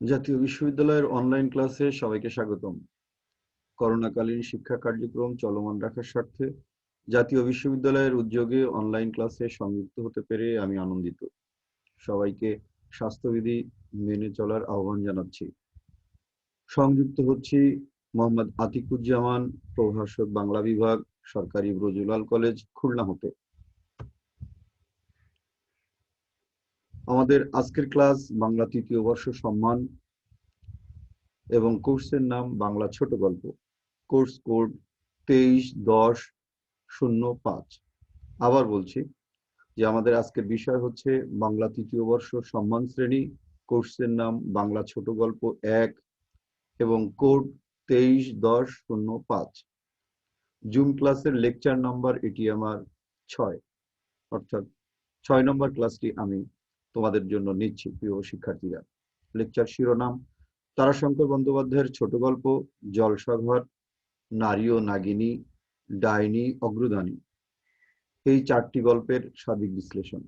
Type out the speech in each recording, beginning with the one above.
জাতীয় বিশ্ববিদ্যালয়ের অনলাইন ক্লাসে সবাইকে স্বাগতম। করোনাকালীন শিক্ষা কার্যক্রম চলমান রাখার স্বার্থে জাতীয় বিশ্ববিদ্যালয়ের উদ্যোগে অনলাইন ক্লাসে সংযুক্ত হতে পেরে আমি আনন্দিত। সবাইকে স্বাস্থ্যবিধি মেনে চলার আহ্বান জানাচ্ছি। সংযুক্ত হচ্ছি মোহাম্মদ আতিকুজ্জামান, প্রভাষক বাংলা বিভাগ, সরকারি ব্রজুলাল কলেজ, খুলনা হতে। আমাদের আজকের ক্লাস বাংলা তৃতীয় বর্ষ সম্মান এবং কোর্সের নাম বাংলা ছোট গল্প। Course code 23-10-05। আবার বলছি যে আমাদের আজকের বিষয় হচ্ছে বাংলা তৃতীয় বর্ষ সম্মান শ্রেণী, কোর্সের নাম বাংলা ছোট গল্প 1 এবং কোড 23-10-05। জুম ক্লাসের লেকচার নাম্বার এটি আমার 6, অর্থাৎ 6 নম্বর ক্লাসটি আমি তোমাদের জন্য নিচ্ছি প্রিয় শিক্ষার্থীরা। লেকচার শিরোনাম তারাশঙ্কর বন্দ্যোপাধ্যায়ের ছোট গল্প জলসাঘর, নারী ও নাগিনী, ডাইনি, অগ্রদানী, এই 4টি গল্পের সাদিক বিশ্লেষণ।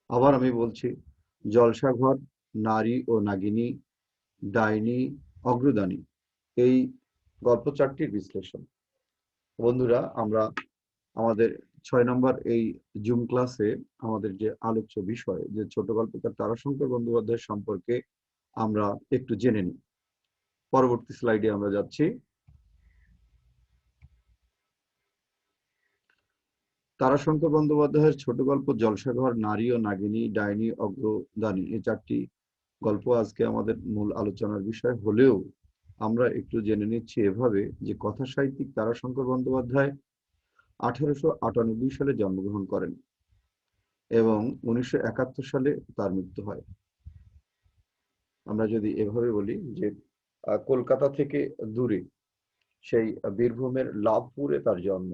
আবার আমি বলছি, জলসাঘর, নারী ও নাগিনী, ডাইনি, অগ্রদানী, এই গল্প 4টির বিশ্লেষণ। বন্ধুরা, আমরা আমাদের 6 নম্বর এই জুম ক্লাসে আমাদের যে আলোচ্য বিষয় যে ছোট গল্পকার তারাশঙ্কর বন্দ্যোপাধ্যায় সম্পর্কে আমরা একটু জেনে নিই। পরবর্তী স্লাইডে আমরা যাচ্ছি। তারাশঙ্কর বন্দ্যোপাধ্যায়ের ছোট গল্প জলসাঘর, নারী ও নাগিনী, ডাইনি, অগ্রদানী, এই 4টি গল্প আজকে আমাদের মূল আলোচনার বিষয় হলেও আমরা একটু জেনে নিচ্ছি এভাবে যে কথা সাহিত্যিক তারাশঙ্কর বন্দ্যোপাধ্যায় 1898 সালে জন্মগ্রহণ করেন এবং 1971 সালে তার মৃত্যু হয়। আমরা যদি এভাবে বলি যে কলকাতা থেকে দূরে সেই বীরভূমের লাভপুরে তার জন্ম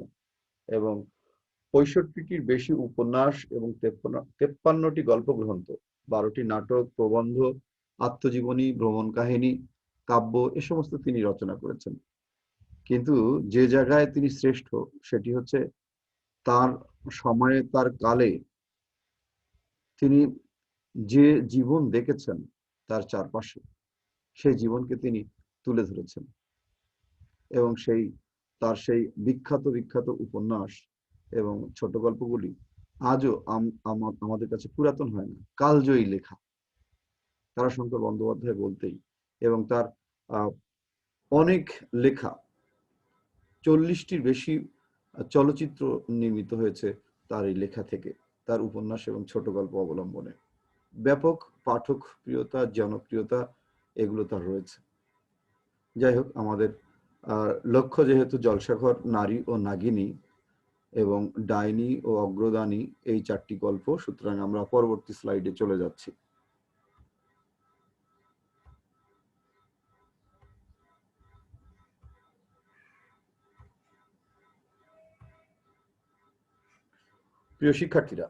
এবং 65টির বেশি উপন্যাস এবং 53টি গল্প গ্রন্থ, 12টি নাটক, প্রবন্ধ, আত্মজীবনী, ভ্রমণ কাহিনী, কাব্য, এ সমস্ত তিনি রচনা করেছেন। কিন্তু যে জায়গায় তিনি শ্রেষ্ঠ সেটি হচ্ছে তার সময়ে, তার কালে তিনি যে জীবন দেখেছেন তার চারপাশে, সেই জীবনকে তিনি তুলে ধরেছেন এবং তার সেই বিখ্যাত বিখ্যাত উপন্যাস এবং ছোট গল্পগুলি আজও আমাদের কাছে পুরাতন হয় না, কালজয়ী লেখা তারাশঙ্কর বন্দ্যোপাধ্যায় বলতেই। এবং তার অনেক লেখা, 40টির বেশি চলচ্চিত্র নির্মিত হয়েছে তার এই লেখা থেকে, তার উপন্যাস এবং ছোট গল্প অবলম্বনে। ব্যাপক পাঠক প্রিয়তা, জনপ্রিয়তা এগুলো তার রয়েছে। যাই হোক, আমাদের লক্ষ্য যেহেতু জলসাঘর, নারী ও নাগিনী এবং ডাইনি ও অগ্রদানী, এই 4টি গল্প, সুতরাং আমরা পরবর্তী স্লাইডে চলে যাচ্ছি। প্রিয় শিক্ষার্থীরা,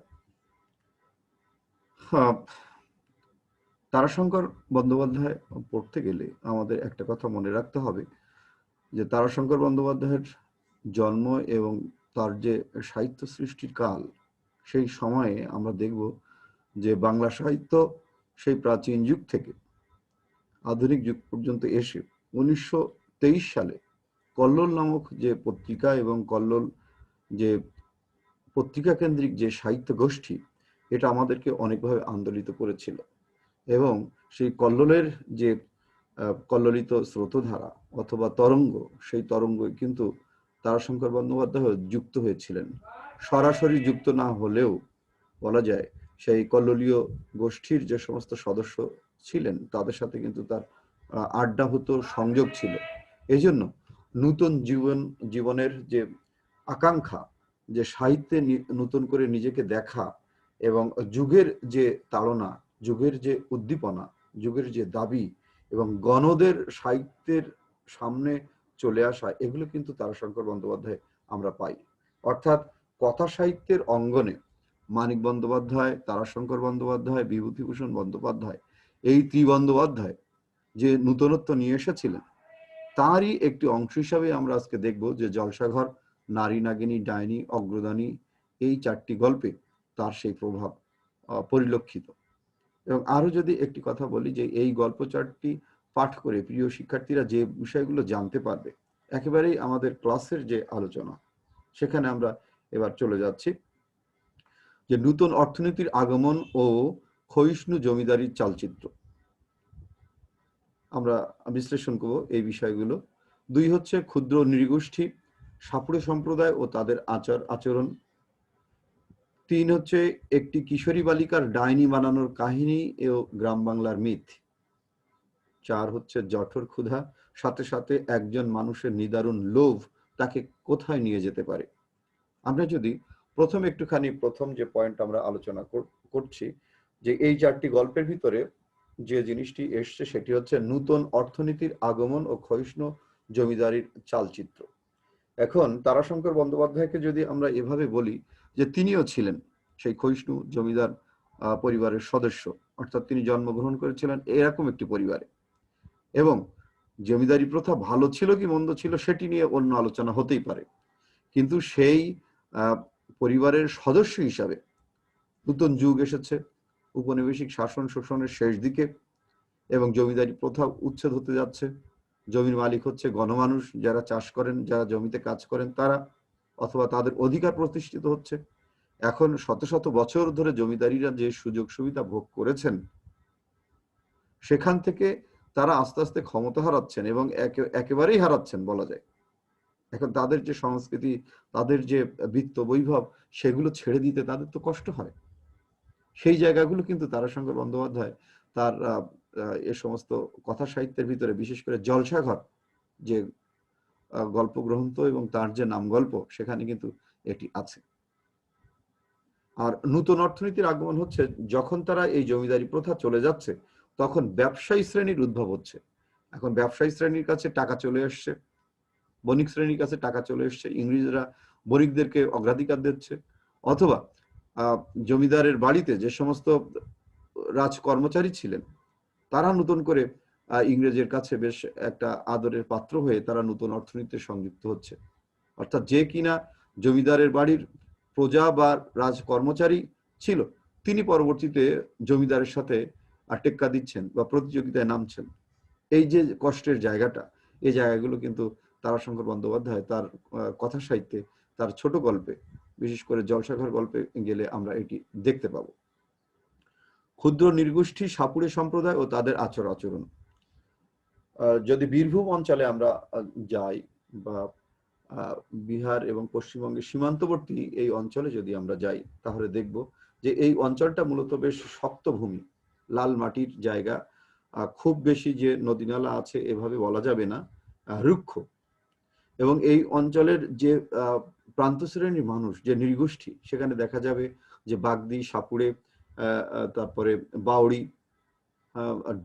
তারাশঙ্কর বন্দ্যোপাধ্যায় পড়তে গেলে আমাদের একটা কথা মনে রাখতে হবে যে তারাশঙ্কর বন্দ্যোপাধ্যায়ের জন্ম এবং তার যে সাহিত্য সৃষ্টির কাল, সেই সময়ে আমরা দেখব যে বাংলা সাহিত্য সেই প্রাচীন যুগ থেকে আধুনিক যুগ পর্যন্ত এসে 1923 সালে কল্লোল নামক যে পত্রিকা এবং কল্লোল যে পত্রিকা কেন্দ্রিক যে সাহিত্য গোষ্ঠী, এটা আমাদেরকে অনেকভাবে আন্দোলিত করেছিল এবং সেই কল্লোলের যে কল্লোলিত স্রোতধারা অথবা তরঙ্গ, সেই তরঙ্গ কিন্তু তারাশঙ্কর বন্দ্যোপাধ্যায় যুক্ত হয়েছিলেন। সরাসরি যুক্ত না হলেও বলা যায় সেই কল্লোলীয় গোষ্ঠীর যে সমস্ত সদস্য ছিলেন তাদের সাথে কিন্তু তার আড্ডা হতো, সংযোগ ছিল। এই জন্য নূতন জীবনের যে আকাঙ্ক্ষা, যে সাহিত্যে নতুন করে নিজেকে দেখা এবং যুগের যে তাড়না, যুগের যে উদ্দীপনা, যুগের যে দাবি এবং গণদের সাহিত্যের সামনে চলে আসা, এগুলো কিন্তু তারাশঙ্কর বন্দ্যোপাধ্যায় আমরা পাই। অর্থাৎ কথা সাহিত্যের অঙ্গনে মানিক বন্দ্যোপাধ্যায়, তারাশঙ্কর বন্দ্যোপাধ্যায়, বিভূতিভূষণ বন্দ্যোপাধ্যায়, এই ত্রিবন্দ্যোপাধ্যায় যে নূতনত্ব নিয়ে এসেছিলেন, তারই একটি অংশ হিসাবে আমরা আজকে দেখব যে জলসাঘর, নারী নাগিনী, ডাইনি, অগ্রদানী, এই 4টি গল্পে তার সেই প্রভাব পরিলক্ষিত। এবং আরো যদি একটি কথা বলি যে এই গল্প চারটি পাঠ করে প্রিয় শিক্ষার্থীরা যে বিষয়গুলো জানতে পারবে, একেবারেই আমাদের ক্লাসের যে আলোচনা সেখানে আমরা এবার চলে যাচ্ছি যে নূতন অর্থনীতির আগমন ও ক্ষয়িষ্ণু জমিদারির চালচিত্র। আমরা বিশ্লেষণ করব এই বিষয়গুলো। 2 হচ্ছে ক্ষুদ্র নৃগোষ্ঠী, সাপুড়ে সম্প্রদায় ও তাদের আচরণ। 3 হচ্ছে একটি কিশোরী বালিকার ডাইনি বানানোর কাহিনী ও গ্রাম বাংলার মিথ। 4 হচ্ছে জঠর ক্ষুধা, সাথে সাথে একজন মানুষের নিদারুণ লোভ তাকে কোথায় নিয়ে যেতে পারে। আমরা যদি প্রথম যে পয়েন্ট আমরা আলোচনা করছি যে এই 4টি গল্পের ভিতরে যে জিনিসটি এসছে সেটি হচ্ছে নূতন অর্থনীতির আগমন ও ক্ষয়িষ্ণু জমিদারির চালচিত্র। এখন তারাশঙ্কর বন্দ্যোপাধ্যায়কে যদি আমরা এভাবে বলি যে তিনিও ছিলেন সেই ক্ষয়িষ্ণু জমিদার পরিবারের সদস্য, অর্থাৎ তিনি জন্মগ্রহণ করেছিলেন এরকম একটি পরিবারে, এবং জমিদারি প্রথা ভালো ছিল কি মন্দ ছিল সেটি নিয়ে অন্য আলোচনা হতেই পারে, কিন্তু সেই পরিবারের সদস্য হিসাবে নতুন যুগ এসেছে, উপনিবেশিক শাসন শোষণের শেষ দিকে, এবং জমিদারি প্রথা উচ্ছেদ হতে যাচ্ছে। জমির মালিক হচ্ছে গণমানুষ, যারা চাষ করেন, যারা জমিতে কাজ করেন তারা, অথবা তাদের অধিকার প্রতিষ্ঠিত হচ্ছে। এখন শত শত বছর ধরে জমিদারিরা যে সুযোগ সুবিধা ভোগ করেছেন সেখান থেকে তারা আস্তে আস্তে ক্ষমতা হারাচ্ছেন, এবং একেবারেই হারাচ্ছেন বলা যায়। এখন তাদের যে সংস্কৃতি, তাদের যে বিত্ত বৈভব, সেগুলো ছেড়ে দিতে তাদের তো কষ্ট হয়। সেই জায়গাগুলো কিন্তু তারাশঙ্কর বন্দ্যোপাধ্যায় তার এ সমস্ত কথা সাহিত্যের ভিতরে, বিশেষ করে জলসাঘর যে গল্প গ্রন্থ এবং তার যে নাম গল্প, সেখানে কিন্তু এটি আছে। আর নূতন অর্থনীতির আগমন হচ্ছে যখন তারা এই জমিদারি প্রথা চলে যাচ্ছে, তখন ব্যবসায়ী শ্রেণীর উদ্ভব হচ্ছে। এখন ব্যবসায়ী শ্রেণীর কাছে টাকা চলে আসছে, বণিক শ্রেণীর কাছে টাকা চলে এসছে, ইংরেজরা বণিকদেরকে অগ্রাধিকার দিচ্ছে, অথবা জমিদারের বাড়িতে যে সমস্ত রাজ কর্মচারী ছিলেন তারা নতুন করে ইংরেজের কাছে বেশ একটা আদরের পাত্র হয়ে তারা নতুন অর্থনীতিতে সংযুক্ত হচ্ছে। অর্থাৎ যে কিনা জমিদারের বাড়ির প্রজা বা রাজ কর্মচারী ছিল, তিনি পরবর্তীতে জমিদারের সাথে টেক্কা দিচ্ছেন বা প্রতিযোগিতায় নামছেন। এই যে কষ্টের জায়গাটা, এই জায়গাগুলো কিন্তু তারাশঙ্কর বন্দ্যোপাধ্যায় তার কথা সাহিত্যে, তার ছোট গল্পে, বিশেষ করে জলসাঘর গল্পে গেলে আমরা এটি দেখতে পাবো। ক্ষুদ্র নৃগোষ্ঠী, সাপুড়ে সম্প্রদায় ও তাদের আচরণ। যদি বীরভূম অঞ্চলে আমরা যাই, বা বিহার এবং পশ্চিমবঙ্গের সীমান্তবর্তী এই অঞ্চলে যদি আমরা যাই, তাহলে দেখব যে এই অঞ্চলটা মূলত বেশ শক্ত ভূমি, লাল মাটির জায়গা, খুব বেশি যে নদীনালা আছে এভাবে বলা যাবে না, রুক্ষ। এবং এই অঞ্চলের যে প্রান্ত শ্রেণীর মানুষ, যে নৃগোষ্ঠী, সেখানে দেখা যাবে যে বাগদি, সাপুড়ে, তারপরে বাউড়ি,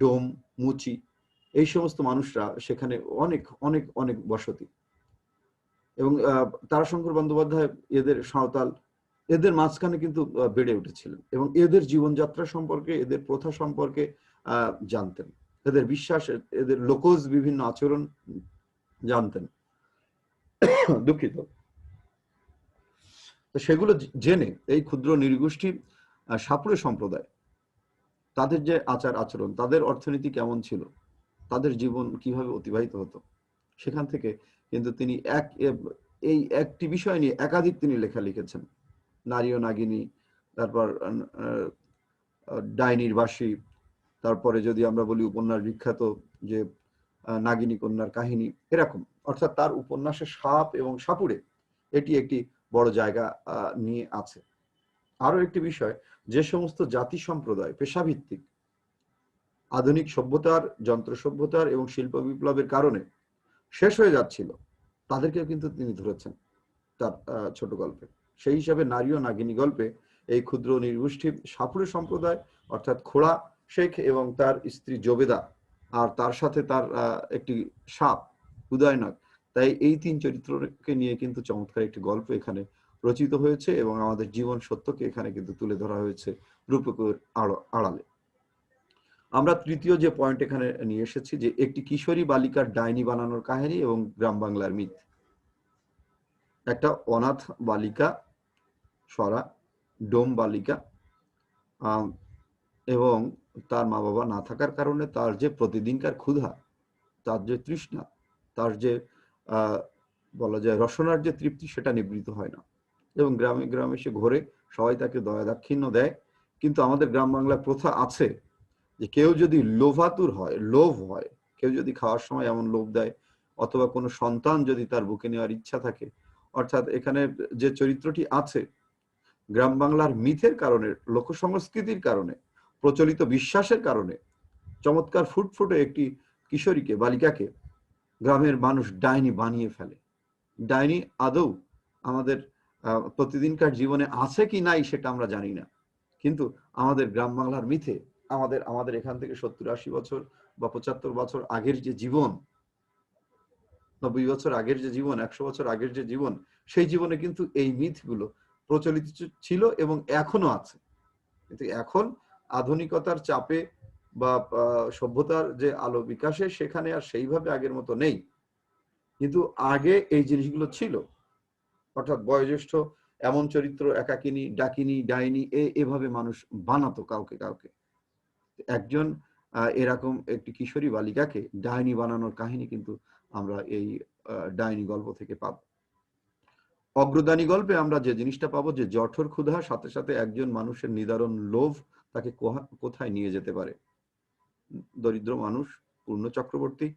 ডোম, মুচি, এই সমস্ত মানুষরা সেখানে অনেক অনেক অনেক বসতি। এবং তারাশঙ্কর বন্দ্যোপাধ্যায় এদের সাঁওতাল, এদের মাঝখানে কিন্তু বেড়ে উঠেছিলেন, এবং এদের জীবনযাত্রা সম্পর্কে, এদের প্রথা সম্পর্কে জানতেন, এদের বিশ্বাস, এদের লোকজ বিভিন্ন আচরণ জানতেন। দুঃখিত। তো সেগুলো জেনে এই ক্ষুদ্র নৃগোষ্ঠী, সাপুড়ে সম্প্রদায়, তাদের যে আচার আচরণ, তাদের অর্থনীতি কেমন ছিল, তাদের জীবন কিভাবে অতিবাহিত হতো, সেখান থেকে কিন্তু তিনি এই একটি বিষয় নিয়ে একাধিক তিনি লেখা লিখেছেন। নারী ও নাগিনী, তারপর ডাইনির বাসী, তারপরে যদি আমরা বলি উপন্যাস বিখ্যাত যে নাগিনী কন্যার কাহিনী, এরকম। অর্থাৎ তার উপন্যাসে সাপ এবং সাপুড়ে এটি একটি বড় জায়গা নিয়ে আছে। আরো একটি বিষয়, যে সমস্ত জাতি সম্প্রদায় পেশাভিত্তিক আধুনিক সভ্যতার, যন্ত্র সভ্যতার এবং শিল্প বিপ্লবের কারণে শেষ হয়ে যাচ্ছিল, তাদেরকেও কিন্তু তিনি ধরেছেন তার ছোট গল্পে। সেই হিসাবে নারী ও নাগিনী গল্পে এই ক্ষুদ্র নৃগোষ্ঠী সাপুড়ে সম্প্রদায়, অর্থাৎ খোড়া শেখ এবং তার স্ত্রী জবেদা, আর তার সাথে তার একটি সাপ উদয়নাগ, তাই এই 3 চরিত্রকে নিয়ে কিন্তু চমৎকার একটি গল্প এখানে রচিত হয়েছে, এবং আমাদের জীবন সত্যকে এখানে কিন্তু তুলে ধরা হয়েছে রূপকের আড়ালে। আমরা তৃতীয় যে পয়েন্ট এখানে নিয়ে এসেছি যে একটি কিশোরী বালিকার ডাইনি বানানোর কাহিনী এবং গ্রাম বাংলার মিথ। একটা অনাথ বালিকা, সরা ডোম বালিকা, এবং তার মা বাবা না থাকার কারণে তার যে প্রতিদিনকার ক্ষুধা, তার যে তৃষ্ণা, তার যে বলা যায় রসনার যে তৃপ্তি, সেটা নিবৃত হয় না। এবং গ্রামে গ্রামে সে ঘোরে, সবাই তাকে দয়া দাক্ষিণ্য দেয়। কিন্তু আমাদের গ্রাম বাংলার প্রথা আছে যে কেউ যদি লোভাতুর হয়, লোভ হয়, কেউ যদি খাওয়ার সময় এমন লোভ দেয়, অথবা কোনো সন্তান যদি তার বুকে নেওয়ার ইচ্ছা থাকে, অর্থাৎ এখানে যে চরিত্রটি আছে, গ্রাম বাংলার মিথের কারণে, লোক সংস্কৃতির কারণে, প্রচলিত বিশ্বাসের কারণে চমৎকার ফুটফুটে একটি কিশোরীকে, বালিকাকে গ্রামের মানুষ ডাইনি বানিয়ে ফেলে। ডাইনি আদৌ আমাদের প্রতিদিনকার জীবনে আছে কি নাই সেটা আমরা জানি না, কিন্তু আমাদের গ্রাম বাংলার মিথে আমাদের আমাদের এখান থেকে 70-80 বছর বা 75 বছর আগের যে জীবন, 90 বছর আগের যে জীবন, 100 বছর আগের যে জীবন, সেই জীবনে কিন্তু এই মিথগুলো প্রচলিত ছিল এবং এখনো আছে। কিন্তু এখন আধুনিকতার চাপে বা সভ্যতার যে আলো বিকাশে সেখানে আর সেইভাবে আগের মতো নেই, কিন্তু আগে এই জিনিসগুলো ছিল। অর্থাৎ বয়োজ্যেষ্ঠ এমন চরিত্র, একাকিনী, ডাকিনী, ডাইনি, এভাবে মানুষ বানাতো কাউকে কাউকে। একজন এরকম একটি কিশোরী বালিকাকে ডাইনি বানানোর কাহিনী কিন্তু আমরা এই ডাইনি গল্প থেকে পাব। অগ্রদানী গল্পে আমরা যে জিনিসটা পাবো, যে জঠর ক্ষুধা, সাথে সাথে একজন মানুষের নিদারুণ লোভ তাকে কোথায় নিয়ে যেতে পারে। দরিদ্র মানুষ পূর্ণ চক্রবর্তী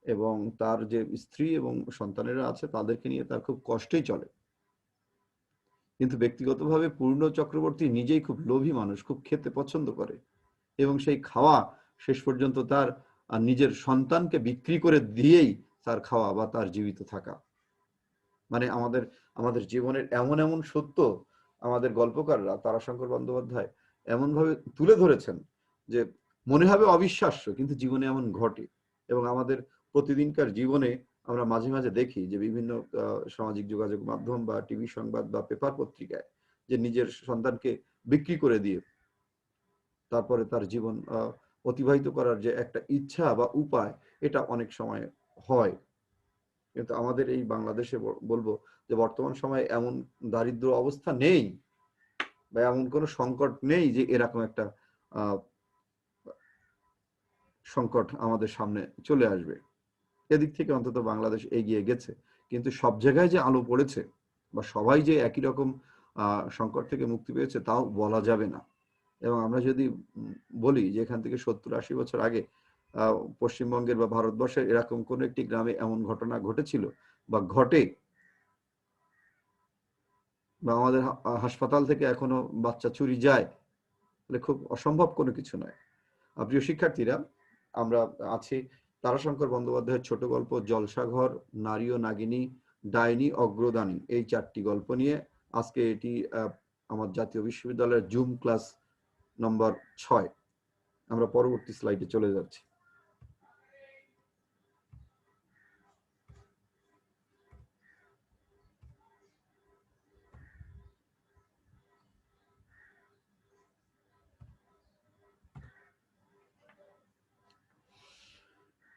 এবং তার যে স্ত্রী এবং সন্তানেরা আছে তাদেরকে নিয়ে তার খুব কষ্টেই চলে। কিন্তু ব্যক্তিগতভাবে পূর্ণ চক্রবর্তী নিজেই খুব লোভী মানুষ, খুব খেতে পছন্দ করে, এবং সেই খাওয়া শেষ পর্যন্ত তার নিজের সন্তানকে বিক্রি করে দিয়েই তার খাওয়া বা তার জীবিত থাকা। মানে আমাদের আমাদের জীবনের এমন এমন সত্য আমাদের গল্পকাররা, তারাশঙ্কর বন্দ্যোপাধ্যায় এমন ভাবে তুলে ধরেছেন যে মনে হবে অবিশ্বাস্য, কিন্তু জীবনে এমন ঘটে। এবং আমাদের প্রতিদিনকার জীবনে আমরা মাঝে মাঝে দেখি যে বিভিন্ন সামাজিক যোগাযোগ মাধ্যম বা টিভি সংবাদ বা পেপার পত্রিকায় যে নিজের সন্তানকে বিক্রি করে দিয়ে তারপরে তার জীবন অতিবাহিত করার যে একটা ইচ্ছা বা উপায়, এটা অনেক সময় হয়। কিন্তু আমাদের এই বাংলাদেশে বলবো যে বর্তমান সময়ে এমন দারিদ্র অবস্থা নেই বা এমন কোনো সংকট নেই যে এরকম একটা সংকট আমাদের সামনে চলে আসবে। এদিক থেকে অন্তত বাংলাদেশ এগিয়ে গেছে, কিন্তু সব জায়গায় যে আলো পড়েছে বা সবাই যে একই রকম সংকট থেকে মুক্তি পেয়েছে তাও বলা যাবে না। এবং আমরা যদি বলি যে এখান থেকে 70-80 বছর আগে পশ্চিমবঙ্গের বা ভারতবর্ষের এরকম কোন একটি গ্রামে এমন ঘটনা ঘটেছিল বা ঘটে, বা আমাদের হাসপাতাল থেকে এখনো বাচ্চা চুরি যায়, তাহলে খুব অসম্ভব কোনো কিছু নয়। প্রিয় শিক্ষার্থীরা, আমরা আছি তারাশঙ্কর বন্দ্যোপাধ্যায়ের ছোট গল্প জলসাঘর, নারী ও নাগিনী, ডাইনি, অগ্রদানী, এই 4টি গল্প নিয়ে আজকে এটি আমার জাতীয় বিশ্ববিদ্যালয়ের জুম ক্লাস নম্বর 6। আমরা পরবর্তী স্লাইডে চলে যাচ্ছি।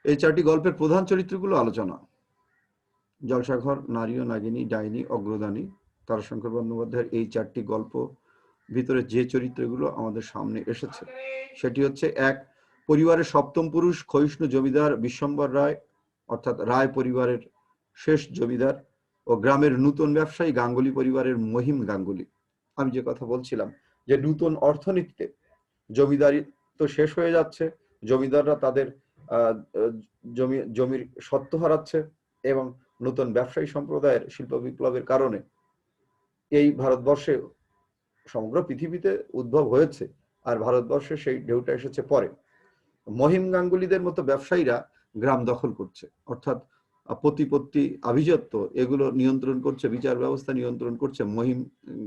এই 4টি গল্পের প্রধান চরিত্রগুলো আলোচনা। জলসাঘর, নারী ও নাগিনী, ডাইনি, অগ্রদানী, তারাশঙ্কর বন্দ্যোপাধ্যায়ের এই 4টি গল্প ভিতরে যে চরিত্রগুলো আমাদের সামনে এসেছে সেটি হচ্ছে: 1, পরিবারের সপ্তম পুরুষ ক্ষয়িষ্ণু জমিদার বিশ্বম্বর রায়, অর্থাৎ রায় পরিবারের শেষ জমিদার, ও গ্রামের নূতন ব্যবসায়ী গাঙ্গুলি পরিবারের মহিম গাঙ্গুলি। আমি যে কথা বলছিলাম যে নূতন অর্থনীতিতে জমিদারি তো শেষ হয়ে যাচ্ছে, জমিদাররা তাদের জমির সত্ত্ব হারাচ্ছে, এবং নতুন ব্যবসায়ী সম্প্রদায়ের শিল্প বিপ্লবের কারণে এই ভারতবর্ষে সমগ্র পৃথিবীতে উদ্ভব হয়েছে, আর ভারতবর্ষে সেই ঢেউটা এসেছে পরে। মহিম গাঙ্গুলিদের মতো ব্যবসায়ীরা গ্রাম দখল করছে, অর্থাৎ প্রতিপত্তি, আভিজাত্য এগুলো নিয়ন্ত্রণ করছে, বিচার ব্যবস্থা নিয়ন্ত্রণ করছে মহিম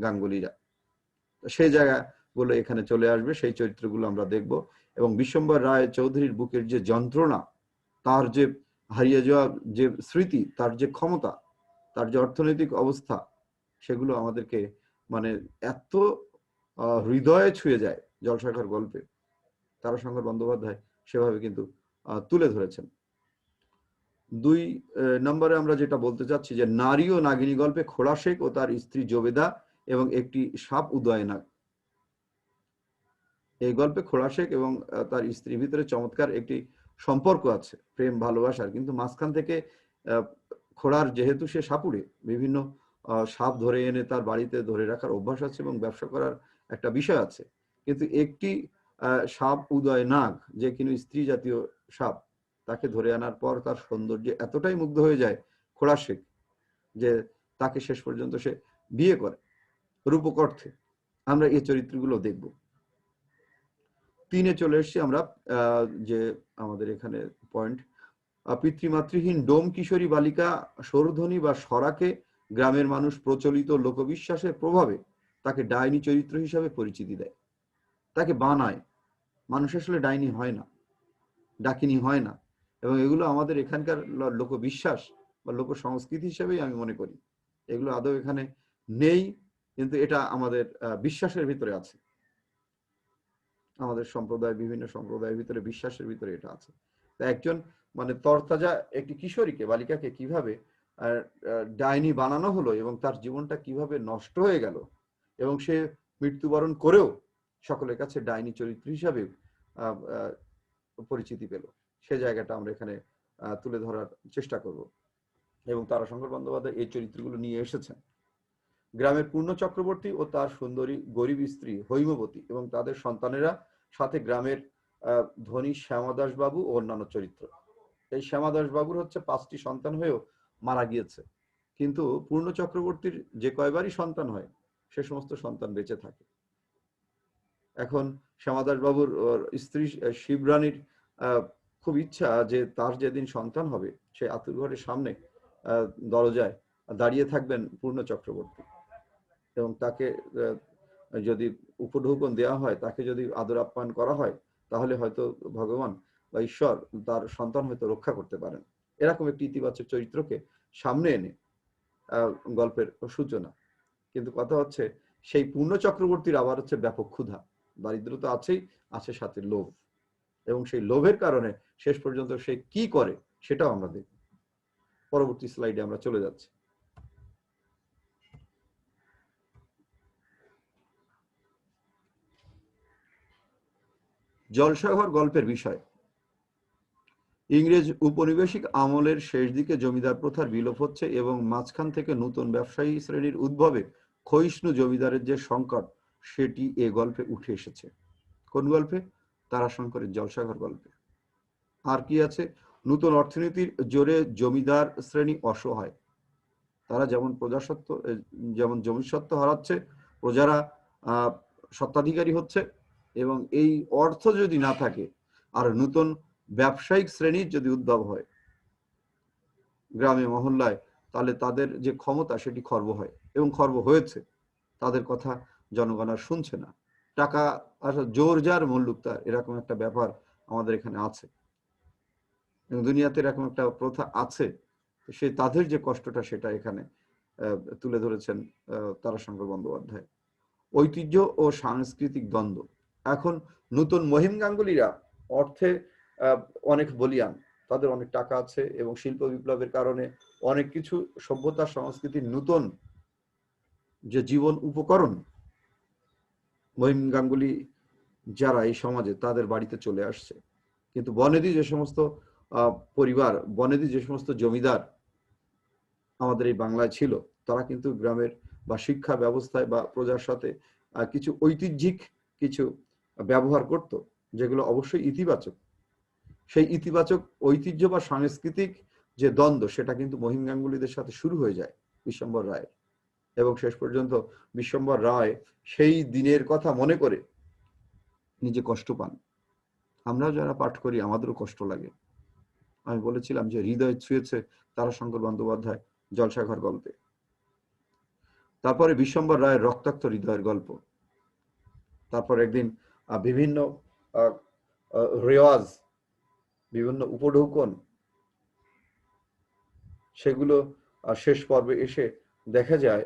গাঙ্গুলিরা। সেই জায়গাগুলো এখানে চলে আসবে, সেই চরিত্রগুলো আমরা দেখব। এবং বিশ্বম্বর রায় চৌধুরীর বুকের যে যন্ত্রণা, তার যে হারিয়ে যাওয়া যে স্মৃতি, তার যে ক্ষমতা, তার যে অর্থনৈতিক অবস্থা, সেগুলো আমাদেরকে মানে এত হৃদয়ে ছুঁয়ে যায় জলসাঘর গল্পে। তারাশঙ্কর বন্দ্যোপাধ্যায় সেভাবে কিন্তু তুলে ধরেছেন। 2 নম্বরে আমরা যেটা বলতে চাচ্ছি যে নারী ও নাগিনী গল্পে খোড়া শেখ ও তার স্ত্রী জবেদা এবং একটি সাপ উদয়নাগ। এই গল্পে খোড়া শেখ এবং তার স্ত্রীর ভিতরে চমৎকার একটি সম্পর্ক আছে, প্রেম ভালোবাসার, কিন্তু মাঝখান থেকে খোড়ার যেহেতু সে সাপুড়ে, বিভিন্ন সাপ ধরে এনে তার বাড়িতে ধরে রাখার অভ্যাস আছে এবং ব্যবসা করার একটা বিষয় আছে, কিন্তু একটি সাপ উদয় নাগ, যে কিনা স্ত্রী জাতীয় সাপ, তাকে ধরে আনার পর তার সৌন্দর্যে এতটাই মুগ্ধ হয়ে যায় খোড়া শেখ যে তাকে শেষ পর্যন্ত সে বিয়ে করে রূপক অর্থে। আমরা এই চরিত্রগুলো দেখব। 3-এ চলে এসেছি আমরা, যে আমাদের এখানে পয়েন্ট, পিতৃমাতৃহীন ডোম কিশোরী বালিকা সৌরধ্বনি বা সরাকে গ্রামের মানুষ প্রচলিত লোকবিশ্বাসের প্রভাবে তাকে ডাইনি চরিত্র হিসাবে পরিচিতি দেয়, তাকে বানায়। মানুষ আসলে ডাইনি হয় না, ডাকিনি হয় না, এবং এগুলো আমাদের এখানকার লোকবিশ্বাস বা লোক সংস্কৃতি হিসেবেই আমি মনে করি। এগুলো আদৌ এখানে নেই, কিন্তু এটা আমাদের বিশ্বাসের ভিতরে আছে, আমাদের সম্প্রদায়, বিভিন্ন সম্প্রদায়ের ভিতরে বিশ্বাসের ভিতরে এটা আছে। তা একজন মানে তরতাজা একটি কিশোরীকে, বালিকাকে কিভাবে ডাইনি বানানো হলো এবং তার জীবনটা কিভাবে নষ্ট হয়ে গেল, এবং সে মৃত্যুবরণ করেও সকলের কাছে ডাইনি চরিত্র হিসাবে পরিচিতি পেল, সে জায়গাটা আমরা এখানে তুলে ধরার চেষ্টা করব। এবং তারাশঙ্কর বন্দ্যোপাধ্যায় এই চরিত্রগুলো নিয়ে এসেছেন। গ্রামের পূর্ণ চক্রবর্তী ও তার সুন্দরী গরিব স্ত্রী হৈমবতী এবং তাদের সন্তানেরা, সাথে গ্রামের ধনী শ্যামাদাস বাবু ও অন্যান্য চরিত্র। এই শ্যামাদাস বাবুর হচ্ছে 5টি সন্তান হয়েও মারা গিয়েছে, কিন্তু পূর্ণ চক্রবর্তীর যে কয়বারই সন্তান হয় সে সমস্ত সন্তান বেঁচে থাকে। এখন শ্যামাদাস বাবুর স্ত্রী শিবরানীর খুব ইচ্ছা যে তার যেদিন সন্তান হবে সে আতুর ঘরের সামনে দরজায় দাঁড়িয়ে থাকবেন পূর্ণ চক্রবর্তী, এবং তাকে যদি উপঢৌকন দেওয়া হয়, তাকে যদি আদর আপ্যায়ন করা হয়, তাহলে হয়তো ভগবান বা ঈশ্বর তার সন্তান হয়তো রক্ষা করতে পারেন। এরকম একটি ইতিবাচক চরিত্রকে সামনে এনে গল্পের সূচনা। কিন্তু কথা হচ্ছে সেই পূর্ণ চক্রবর্তীর আবার হচ্ছে ব্যাপক ক্ষুধা, দারিদ্র তো আছেই, আছে সাথে লোভ, এবং সেই লোভের কারণে শেষ পর্যন্ত সে কি করে সেটাও আমরা দেখব। পরবর্তী স্লাইডে আমরা চলে যাচ্ছি। জলসাঘর গল্পের বিষয়। ইংরেজ উপনিবেশিক আমলের শেষ দিকে জমিদার প্রথার বিলোপ হচ্ছে এবং মাঝখান থেকে নতুন ব্যবসায়ী শ্রেণীর উদ্ভবে ক্ষয়িষ্ণু জমিদারের যে সংকট, সেটি এ গল্পে উঠে এসেছে। কোন গল্পে? তারাশঙ্করের জলসাঘর গল্পে। আর কি আছে? নতুন অর্থনীতির জোরে জমিদার শ্রেণী অসহায়, তারা যেমন প্রজাসত্ব, যেমন জমিসত্ব হারাচ্ছে, প্রজারা সত্ত্বাধিকারী হচ্ছে, এবং এই অর্থ যদি না থাকে আর নতুন ব্যবসায়িক শ্রেণীর যদি উদ্ভব হয় গ্রামে মহল্লায়, তাহলে তাদের যে ক্ষমতা সেটি খর্ব হয়, এবং খর্ব হয়েছে। তাদের কথা জনগণ আর শুনছে না। টাকা আসলে জোর যার মুল্লুক তার, এরকম একটা ব্যাপার আমাদের এখানে আছে, এবং দুনিয়াতে এরকম একটা প্রথা আছে। সে তাদের যে কষ্টটা সেটা এখানে তুলে ধরেছেন তারাশঙ্কর বন্দ্যোপাধ্যায়। ঐতিহ্য ও সাংস্কৃতিক দ্বন্দ্ব। এখন নতুন মহিম গাঙ্গুলিরা অর্থে অনেক বলিয়ান, তাদের অনেক টাকা আছে, এবং শিল্প বিপ্লবের কারণে অনেক কিছু সভ্যতা সংস্কৃতির নতুন যে জীবন উপকরণ মহিম গাঙ্গুলি যারা এই সমাজে তাদের বাড়িতে চলে আসছে। কিন্তু বনেদি যে সমস্ত পরিবার, বনেদি যে সমস্ত জমিদার আমাদের এই বাংলায় ছিল, তারা কিন্তু গ্রামের বা শিক্ষা ব্যবস্থায় বা প্রজার সাথে কিছু ঐতিহ্যিক কিছু ব্যবহার করত, যেগুলো অবশ্যই ইতিবাচক। সেই ইতিবাচক ঐতিহ্য বা সাংস্কৃতিক যে দ্বন্দ্ব, সেটা কিন্তু মহিম গাঙ্গুলিদের সাথে শুরু হয়ে যায় বিশ্বম্বর রায়ের, এবং শেষ পর্যন্ত বিশ্বম্বর রায় সেই দিনের কথা মনে করে নিজে কষ্ট পান। আমরা যারা পাঠ করি আমাদেরও কষ্ট লাগে। আমি বলেছিলাম যে হৃদয় ছুঁয়েছে তারাশঙ্কর বন্দ্যোপাধ্যায় জলসাঘর গল্পে। তারপরে বিশ্বম্বর রায়ের রক্তাক্ত হৃদয়ের গল্প। তারপর একদিন বিভিন্ন রেওয়াজ, বিভিন্ন উপঢৌকন, সেগুলো শেষ পর্বে এসে দেখা যায়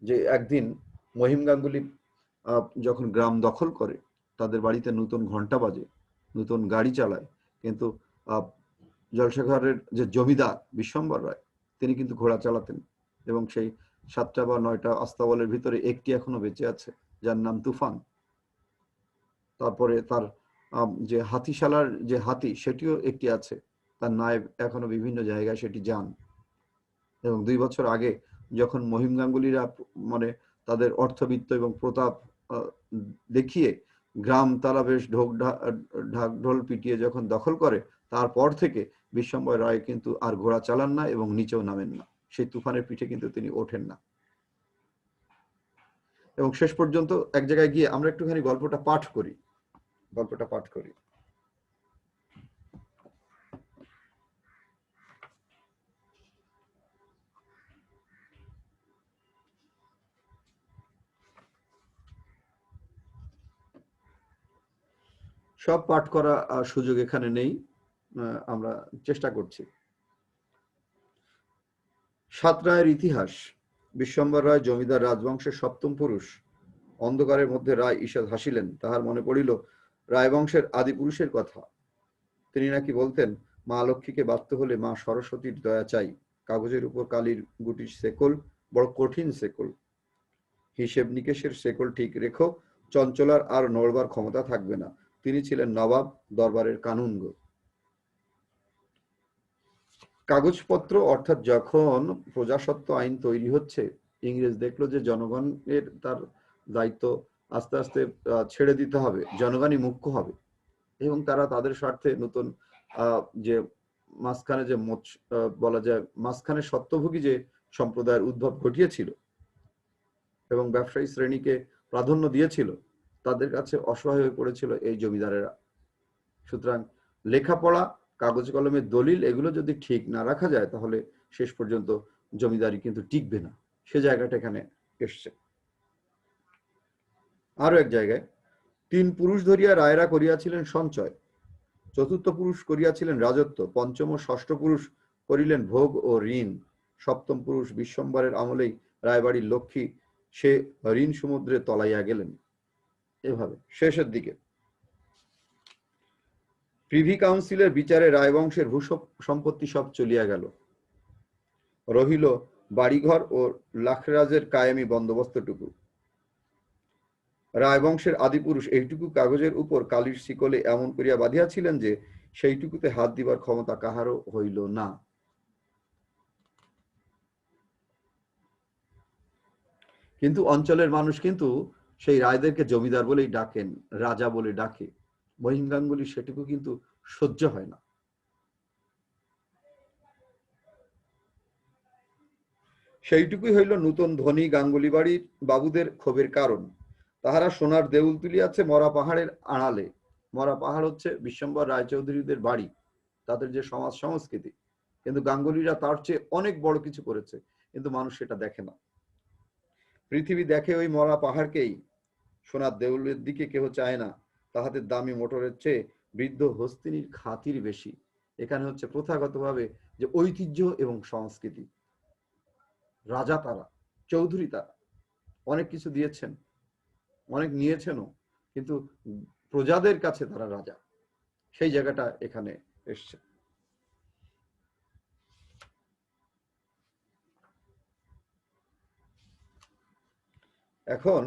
যে একদিন মহিম গাঙ্গুলি যখন গ্রাম দখল করে, তাদের বাড়িতে নতুন ঘন্টা বাজে, নতুন গাড়ি চালায়, কিন্তু জলসাঘরের যে জমিদার বিশ্বম্বর রায়, তিনি কিন্তু ঘোড়া চালাতেন, এবং সেই 7টা বা 9টা আস্তাবলের ভিতরে একটি এখনো বেঁচে আছে, যার নাম তুফান। তারপরে তার যে হাতিশালার যে হাতি সেটিও একটি আছে, তার নায়েব এখনো বিভিন্ন জায়গায় সেটি যান। এবং 2 বছর আগে যখন মহিম গাঙ্গুলীরা মানে তাদের অর্থবিত্ত এবং প্রতাপ দেখিয়ে গ্রাম তারা বেশ ঢাক ঢোল পিটিয়ে যখন দখল করে, তারপর থেকে বিশ্বম্ভর রায় কিন্তু আর ঘোড়া চালান না এবং নিচেও নামেন না, সেই তুফানের পিঠে কিন্তু তিনি ওঠেন না। এবং শেষ পর্যন্ত এক জায়গায় গিয়ে আমরা একটুখানি গল্পটা পাঠ করি। সব পাঠ করা সুযোগ এখানে নেই, আমরা চেষ্টা করছি। সাতরায়ের ইতিহাস। বিশ্বম্ভর রায় জমিদার রাজবংশের 7ম পুরুষ। অন্ধকারের মধ্যে রায় ঈষৎ হাসিলেন, তাহার মনে পড়িল রায়বংশের আদি পুরুষের কথা। তিনি নাকি বলতেন, মা লক্ষ্মীকে বাঁচতে হলে মা সরস্বতীর দয়া চাই। কাগজের উপর কালির গুটির শেকল বড় কঠিন শেকল, হিসেব নিকেশের শেকল ঠিক রেখো, চঞ্চলার আর নড়বার ক্ষমতা থাকবে না। তিনি ছিলেন নবাব দরবারের কানুনগো। কাগজপত্র অর্থাৎ যখন প্রজাসত্ব আইন তৈরি হচ্ছে, ইংরেজ দেখলো যে জনগণের তার দায়িত্ব আস্তে আস্তে ছেড়ে দিতে হবে, জনগণই মুখ্য হবে, এবং তারা তাদের স্বার্থে নতুন যে মাঝখানে যে বলা যায় মাঝখানে সত্যভোগী যে সম্প্রদায়ের উদ্ভব ঘটিয়েছিল এবং ব্যবসায়ী শ্রেণীকে প্রাধান্য দিয়েছিল, তাদের কাছে অসহায় হয়ে পড়েছিল এই জমিদারেরা। সুতরাং লেখাপড়া, কাগজ কলমের দলিল এগুলো যদি ঠিক না রাখা যায়, তাহলে শেষ পর্যন্ত জমিদারি কিন্তু টিকবে না। সে জায়গাটা এখানে এসছে। আরো এক জায়গায়, 3 পুরুষ ধরিয়া রায়রা করিয়াছিলেন সঞ্চয়, 4র্থ পুরুষ করিয়াছিলেন রাজত্ব, 5ম ও 6ষ্ঠ পুরুষ করিলেন ভোগ ও ঋণ, 7ম পুরুষ বিশ্বম্বরের আমলেই রায়বাড়ির লক্ষ্মী সে ঋণ সমুদ্রে তলাইয়া গেলেন। এভাবে শেষের দিকে প্রিভি কাউন্সিলের বিচারে রায়বংশের ভূ সম্পত্তি সব চলিয়া গেল, রহিল বাড়িঘর ও লাখরাজের কায়েমি বন্দোবস্তটুকু। রায়বংশের আদিপুরুষ এইটুকু কাগজের উপর কালির শিকলে এমন করিয়া বাঁধিয়াছিলেন যে সেইটুকুতে হাত দিবার ক্ষমতা কাহারও হইল না। কিন্তু অঞ্চলের মানুষ কিন্তু সেই রায়দেরকে জমিদার বলেই ডাকেন, রাজা বলে ডাকে। মহিম গাঙ্গুলি সেটুকু কিন্তু সহ্য হয় না। সেইটুকুই হইল নূতন ধনী গাঙ্গুলি বাড়ির বাবুদের ক্ষোভের কারণ। তাহারা সোনার দেউল তুলিয়াছে মরা পাহাড়ের আড়ালে। মরা পাহাড় হচ্ছে বিশ্বম্বর রায়চৌধুরীদের বাড়ি, তাদের যে সমাজ সংস্কৃতি। কিন্তু গাঙ্গুলিরা তার চেয়ে অনেক বড় কিছু করেছে, কিন্তু মানুষ সেটা দেখে না। পৃথিবী দেখে ওই মরা পাহাড়কেই, সোনার দেউলের দিকে কেহ চায় না। তাহাদের দামি মোটরের চেয়ে বৃদ্ধ হস্তিনীর খাতির বেশি। এখানে হচ্ছে প্রথাগতভাবে যে ঐতিহ্য এবং সংস্কৃতি। রাজা তারা, চৌধুরী তারা, অনেক কিছু দিয়েছেন, অনেক নিয়েছেনও, কিন্তু প্রজাদের কাছে তারা রাজা। সেই জায়গাটা এখানে এসছে। এখন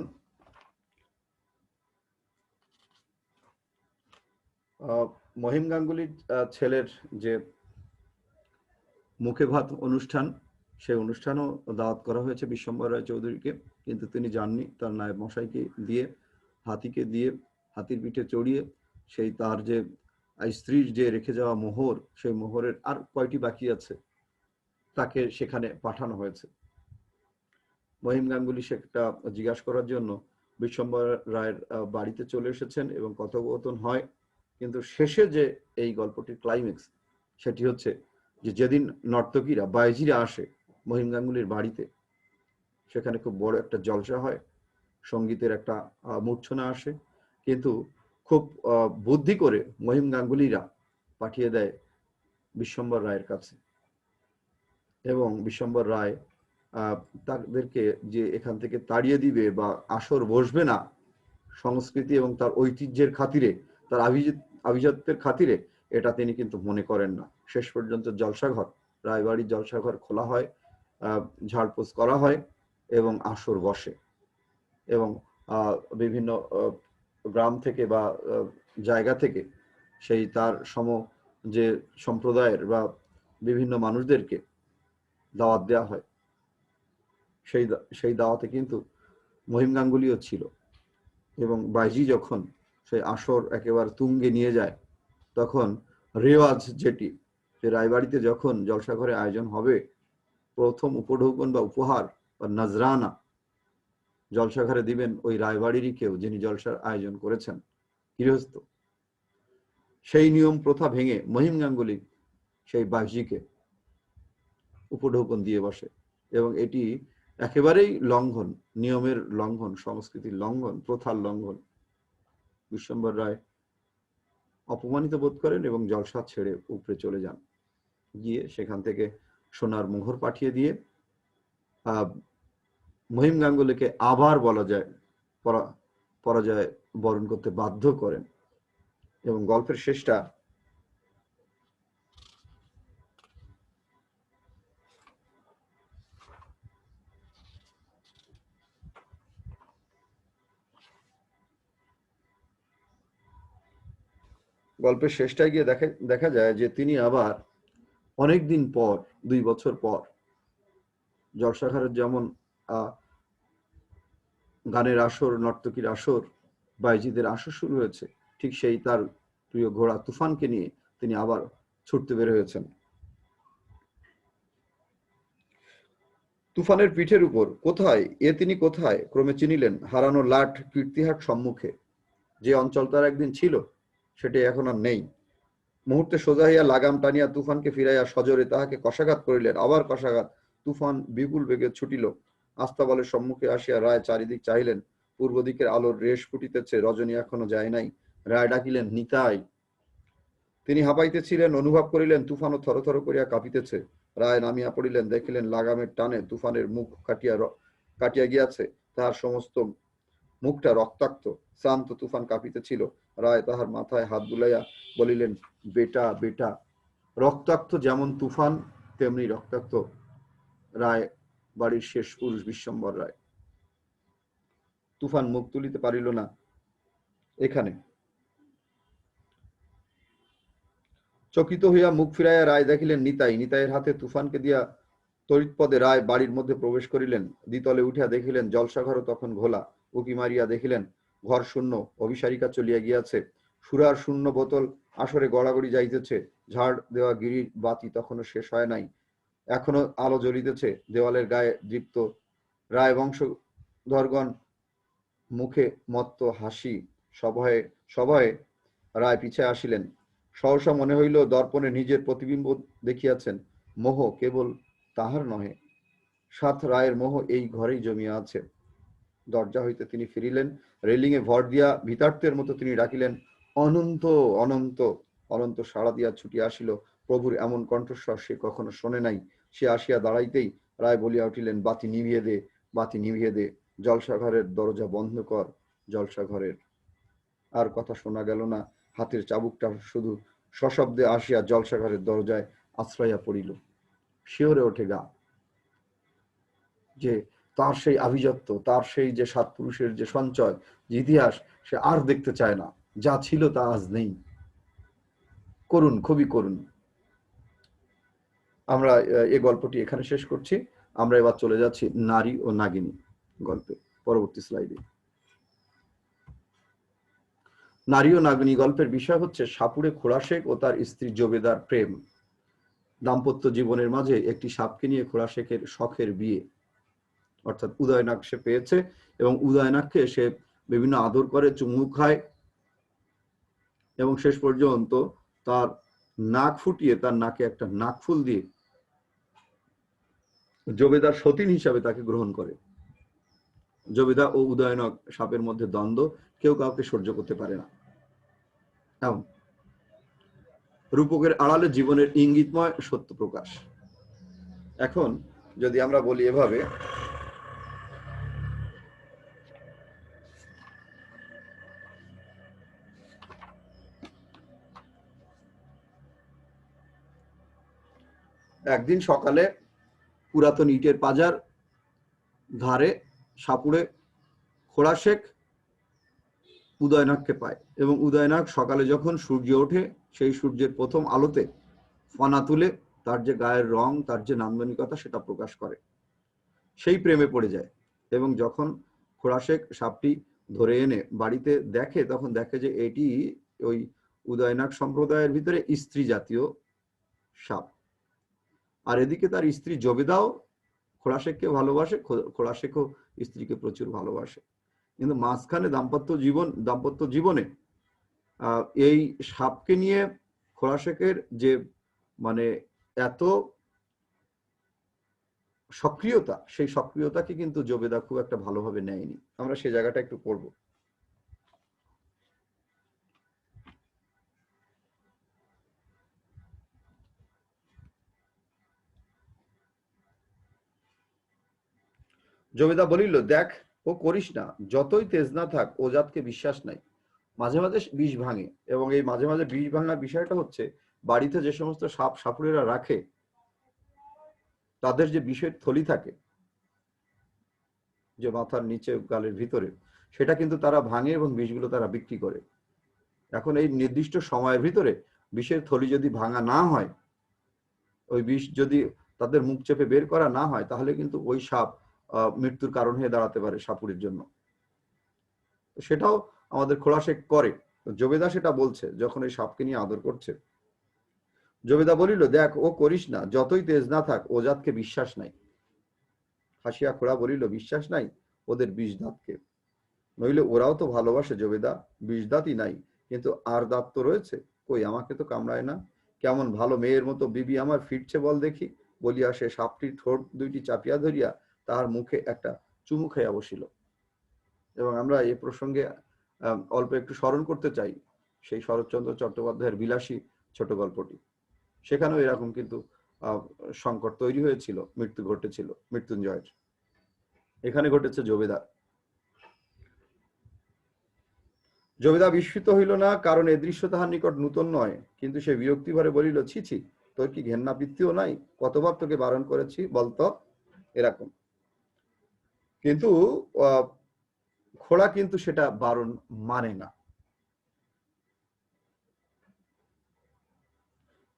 মহিম গাঙ্গুলির ছেলের যে মুখে ভাত অনুষ্ঠান, সেই অনুষ্ঠানও দাওয়াত করা হয়েছে বিশ্বম্বর রায় চৌধুরীকে, কিন্তু তিনি যাননি। তার নায়েব মশাইকে দিয়ে, হাতিকে দিয়ে, হাতির পিঠে চড়িয়ে সেই তার যে স্ত্রীর যে রেখে যাওয়া মোহর, সেই মোহরের আর কয়টি বাকি আছে, তাকে সেখানে পাঠানো হয়েছে। মহিম গাঙ্গুলি সেটা জিজ্ঞাসা করার জন্য বিশ্বম্বর রায়ের বাড়িতে চলে এসেছেন এবং কথোপকথন হয়। কিন্তু শেষে যে এই গল্পটির ক্লাইম্যাক্স, সেটি হচ্ছে যে যেদিন নর্তকীরা বায়জিরা আসে মহিম গাঙ্গুলির বাড়িতে, সেখানে খুব বড় একটা জলসা হয়, সঙ্গীতের একটা মূর্ছনা আসে, কিন্তু খুব বুদ্ধি করে মহিম গাঙ্গুলিরা পাঠিয়ে দেয় বিশ্বম্বর রায়ের কাছে, এবং বিশ্বম্বর রায় তাদেরকে যে এখান থেকে তাড়িয়ে দিবে বা আসর বসবে না, সংস্কৃতি এবং তার ঐতিহ্যের খাতিরে, তার আভিজাত্যের খাতিরে, এটা তিনি কিন্তু মনে করেন না। শেষ পর্যন্ত জলসাঘর, রায়বাড়ির জলসাঘর খোলা হয়, ঝাড়পোছ করা হয় এবং আসর বসে, এবং বিভিন্ন গ্রাম থেকে বা জায়গা থেকে সেই তার যে সম্প্রদায়ের বা বিভিন্ন মানুষদেরকে দাওয়াত দেওয়া হয়, সেই দাওয়াতে কিন্তু মহিম গাঙ্গুলিও ছিল। এবং বাইজি যখন সেই আসর একেবারে তুঙ্গে নিয়ে যায়, তখন রেওয়াজ যেটি, যে রায়বাড়িতে যখন জলসাঘরে আয়োজন হবে, প্রথম উপঢৌকন বা উপহার বা নজরানা জলসাঘরে দিবেন ওই রায়বাড়িরই কেউ, যিনি জলসার আয়োজন করেছেন, গৃহস্থ। সেই নিয়ম প্রথা ভেঙে মহিম গাঙ্গুলি সেই বাইজিকে উপঢৌকন দিয়ে বসে, এবং এটি একেবারেই লঙ্ঘন, নিয়মের লঙ্ঘন, সংস্কৃতির লঙ্ঘন, প্রথার লঙ্ঘন। বিশ্বম্বর রায় অপমানিত বোধ করেন এবং জলসা ছেড়ে উপরে চলে যান। গিয়ে সেখান থেকে সোনার মোহর পাঠিয়ে দিয়ে মহিম গাঙ্গুলিকে আবার বলা যায় পরাজয় বরণ করতে বাধ্য করেন। এবং গল্পের শেষটা গিয়ে দেখা যায় যে তিনি আবার অনেকদিন পর, 2 বছর পর, জলসাঘরের যেমন গানের আসর, নর্তকীর আসর, বাইজিদের আসর শুরু হয়েছে, ঠিক সেই তার প্রিয় ঘোড়া তুফানকে নিয়ে তিনি আবার ছুটতে বের হয়েছেন। তুফানের পিঠের উপর তিনি কোথায় ক্রমে চিনিলেন হারানো লাট কীর্তিহাট সম্মুখে। যে অঞ্চল তার একদিন ছিল, সেটি এখন আর নেই। মুহূর্তে সোজা হইয়া লাগাম টানিয়া তুফানকে ফিরাইয়া সজোরে তাহাকে কষাঘাত করিলেন। আবার কষাঘাত। তুফান বিপুল বেগে ছুটিল। আস্তাবলের সম্মুখে আসিয়া রায় চারিদিক চাহিলেন। পূর্ব দিকের আলোর রেশ ফুটিতেছে, রজনী এখনো যায় নাই। রায় ডাকিলেন, নিতাই। তিনি হাঁপাইতেছিলেন, অনুভব করিলেন তুফানও থরথর করিয়া কাঁপিতেছে। রায় নামিয়া পড়িলেন, দেখিলেন লাগামের টানে তুফানের মুখ কাটিয়া গিয়াছে। তাহার সমস্ত মুখটা রক্তাক্ত, শ্রান্ত। তুফান কাঁপিতেছিল। রায় তাহার মাথায় হাত বুলাইয়া বলিলেন, বেটা বেটা। রক্তাক্ত যেমন তুফান, তেমনি রক্তাক্ত রায় বাড়ির শেষ পুরুষ বিশ্বম্বর রায়। তুফান মুখ তুলিতে পারিল না। এখানে চকিত হইয়া মুখ ফিরাইয়া রায় দেখিলেন নিতাই। নিতাইয়ের হাতে তুফানকে দিয়া তড়িৎপদে রায় বাড়ির মধ্যে প্রবেশ করিলেন। দ্বিতলে উঠিয়া দেখিলেন জলসাঘরও তখন ঘোলা। উকি মারিয়া দেখিলেন ঘর শূন্য, অভিসারিকা চলিয়া গিয়াছে। সুরার শূন্য বোতল আসরে গড়াগড়ি যাইতেছে। ঝাড় দেওয়া গিরির বাতি তখনও শেষ হয় নাই, এখনো আলো জ্বলিতেছে দেওয়ালের গায়ে দীপ্ত। রায় বংশধরগণ মুখে মত্ত হাসি। সভয়ে সভয়ে রায় পিছায় আসিলেন। সহসা মনে হইল দর্পণে নিজের প্রতিবিম্ব দেখিয়াছেন। মোহ কেবল তাহার নহে, সাথ রায়ের মোহ এই ঘরেই জমিয়া আছে। দরজা হইতে তিনি ফিরিলেন। রেলিংয়ে ভর দিয়া ভিতার্থের মতো তিনি ডাকিলেন, অনন্ত অনন্ত। অনন্ত সাড়া দিয়া ছুটিয়া আসিল। প্রভুর এমন কণ্ঠস্বর সে কখনো শোনে নাই। সে আসিয়া দাঁড়াইতেই রায় বলিয়া উঠিলেন, বাতি নিভিয়ে দে, বাতি নিভিয়ে দে। জলসাঘরের দরজা বন্ধ কর। জলসাঘরের আর কথা শোনা গেল না। হাতের চাবুকটা শুধু সশব্দে আসিয়া জলসাঘরের দরজায় আশ্রয়া পড়িল। শিহরে ওঠে গা, যে তার সেই আভিজাত্য, তার সেই যে সাত পুরুষের যে সঞ্চয়, যে ইতিহাস, সে আর দেখতে চায় না। যা ছিল তা আজ নেই। করুন, খুবই করুন। আমরা এই গল্পটি এখানে শেষ করছি। আমরা এবার চলে যাচ্ছি নারী ও নাগিনী গল্পে, পরবর্তী স্লাইডে। নারী ও নাগিনী গল্পের বিষয় হচ্ছে সাপুড়ে খোড়া শেখ ও তার স্ত্রী জবেদার প্রেম। দাম্পত্য জীবনের মাঝে একটি সাপকে নিয়ে খোড়া শেখের শখের বিয়ে, অর্থাৎ উদয়নাগ সে পেয়েছে, এবং উদয়নাগকে সে বিভিন্ন আদর করে, চুমু খায়, এবং শেষ পর্যন্ত তার নাক ফুটিয়ে তার নাকে একটা নাকফুল দিয়ে জবেদার সতীন হিসাবে তাকে গ্রহণ করে। জবেদা ও উদয়নাগ সাপের মধ্যে দ্বন্দ্ব, কেউ কাউকে সহ্য করতে পারে না। রূপকের আড়ালে জীবনের ইঙ্গিতময় সত্য প্রকাশ। এখন যদি আমরা বলি এভাবে, একদিন সকালে পুরাতন ইটের পাজার ধারে সাপুড়ে খোড়া শেখ উদয়নাগকে পায় এবং উদয়নাগ সকালে যখন সূর্য ওঠে সেই সূর্যের প্রথম আলোতে ফনা তুলে তার যে গায়ের রং, তার যে নান্দনিকতা সেটা প্রকাশ করে। সেই প্রেমে পড়ে যায় এবং যখন খোড়াশেখ সাপটি ধরে এনে বাড়িতে দেখে তখন দেখে যে এটি ওই উদয়নাগ সম্প্রদায়ের ভিতরে স্ত্রী জাতীয় সাপ। আর এদিকে তার স্ত্রী জবেদাও খোড়াশেখকে ভালোবাসে, খোড়াশেখও স্ত্রীকে প্রচুর ভালোবাসে। কিন্তু মাঝখানে দাম্পত্য জীবনে এই সাপকে নিয়ে খোড়াশেখের যে মানে এত সক্রিয়তা, সেই সক্রিয়তাকে কিন্তু জবেদা খুব একটা ভালোভাবে নেয়নি। আমরা সেই জায়গাটা একটু পড়ব। জবেদা বলিল, দেখ ও করিস না, যতই তেজ না থাক ও জাতকে বিশ্বাস নাই। মাঝে মাঝে বিষ ভাঙে এবং এই মাঝে মাঝে বিষ ভাঙার বিষয়টা হচ্ছে বাড়িতে যে সমস্ত সাপ সাপুড়েরা রাখে তাদের যে বিষের থলি থাকে যে মাথার নিচে গালের ভিতরে, সেটা কিন্তু তারা ভাঙে এবং বিষগুলো তারা বিক্রি করে। এখন এই নির্দিষ্ট সময়ের ভিতরে বিষের থলি যদি ভাঙা না হয়, ওই বিষ যদি তাদের মুখ চেপে বের করা না হয়, তাহলে কিন্তু ওই সাপ মৃত্যুর কারণ হয়ে দাঁড়াতে পারে সাপুড়ের জন্য। সেটাও আমাদের খোড়াশেখ করে। জবেদা সেটা বলছে যখন এই সাপকে নিয়ে আদর করছে। জবেদা বলিল, দেখ ও করিস না, যতই তেজ না থাক ও জাতকে বিশ্বাস নাই। হাসিয়া খোড়া বলিল, বিশ্বাস নাই ওদের বিষ দাঁতকে? নইলে ওরাও তো ভালোবাসে জবেদা, বিষ দাঁতই নাই, কিন্তু আর দাঁত তো রয়েছে, কই আমাকে তো কামড়ায় না। কেমন ভালো মেয়ের মতো বিবি আমার ফিরছে বল দেখি, বলিয়া সে সাপটির ঠোঁট দুইটি চাপিয়া ধরিয়া তাহার মুখে একটা চুমু খাইয়া বসিল। এবং আমরা এই প্রসঙ্গে অল্প একটু স্মরণ করতে চাই সেই শরৎচন্দ্র চট্টোপাধ্যায়ের বিলাসী ছোট গল্পটি। সেখানেও এরকম কিন্তু সংকট তৈরি হয়েছিল, মৃত্যু ঘটেছিল মৃত্যুঞ্জয়ের। এখানে ঘটেছে জবেদার। জবেদা বিস্মিত হইল না, কারণ এ দৃশ্য তাহার নিকট নূতন নয়, কিন্তু সে বিরক্তি ভরে বলিল, ছি ছি, তোর কি ঘেন্না বৃত্তিও নাই? কতবার তোকে বারণ করেছি বলতো? এরকম। কিন্তু খোড়া কিন্তু সেটা বারণ মানে না।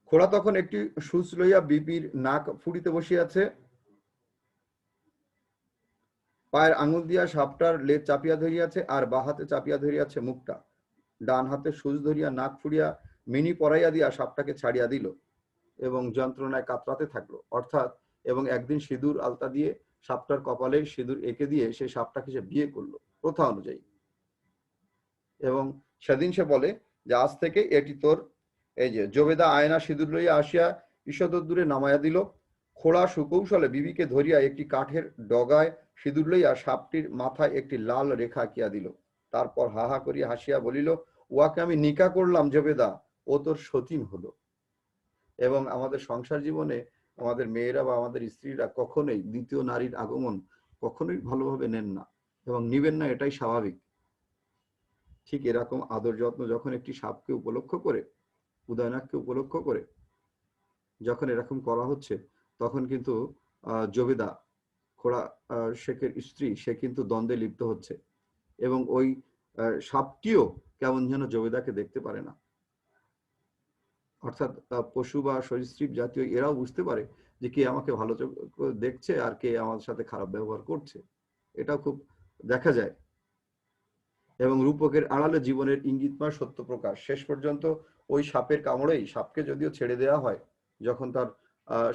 খোড়া তখন একটি সূচ লইয়া বিপির নাক ফুড়িতে বসিয়াছে, পায়ের আঙুল দিয়া সাপটার লেজ চাপিয়া ধরিয়াছে আর বা হাতে চাপিয়া ধরিয়াছে মুখটা। ডান হাতে সূচ ধরিয়া নাক ফুড়িয়া মিনি পরাইয়া দিয়া সাপটাকে ছাড়িয়া দিল এবং যন্ত্রণায় কাতরাতে থাকলো। অর্থাৎ এবং একদিন সিঁদুর আলতা দিয়ে সাপটার কপালে সিঁদুর এঁকে দিয়ে সেই সাপটাকে সে বিয়ে করলো প্রথা অনুযায়ী। এবং সেদিন সে বলে যে আজ থেকে এটি তোর। এই যে জবেদা আয়না সিঁদুর লইয়া আসিয়া ঈষদূর দূরে নামাইয়া দিল। খোড়া সুকৌশলে বিবিকে ধরিয়া একটি কাঠের ডগায় সিঁদুর লইয়া সাপটির মাথায় একটি লাল রেখা আঁকিয়া দিল। তারপর হা হা করিয়া হাসিয়া বলিল, উহাকে আমি নিকা করলাম জবেদা, ও তোর সতীন হলো। এবং আমাদের সংসার জীবনে আমাদের মেয়েরা বা আমাদের স্ত্রীরা কখনোই দ্বিতীয় নারীর আগমন কখনোই ভালোভাবে নেন না এবং নিবেন না, এটাই স্বাভাবিক। ঠিক এরকম আদর যত্ন যখন একটি সাপকে উপলক্ষ করে, উদয়নাগকে উপলক্ষ করে যখন এরকম করা হচ্ছে, তখন কিন্তু জবেদা খোড়া শেখের স্ত্রী, সে কিন্তু দ্বন্দ্বে লিপ্ত হচ্ছে এবং ওই সাপটিও কেমন যেন জবেদাকে দেখতে পারে না। অর্থাৎ পশু বা সরীসৃপ জাতীয় এরাও বুঝতে পারে যে কে আমাকে ভালো দেখছে আর কে আমার সাথে খারাপ ব্যবহার করছে। এটাও খুব দেখা যায়। এবং রূপকের আড়ালে জীবনের ইঙ্গিতময় সত্য প্রকাশ। শেষ পর্যন্ত ওই সাপের কামড়েই, সাপকে যদিও ছেড়ে দেওয়া হয়, যখন তার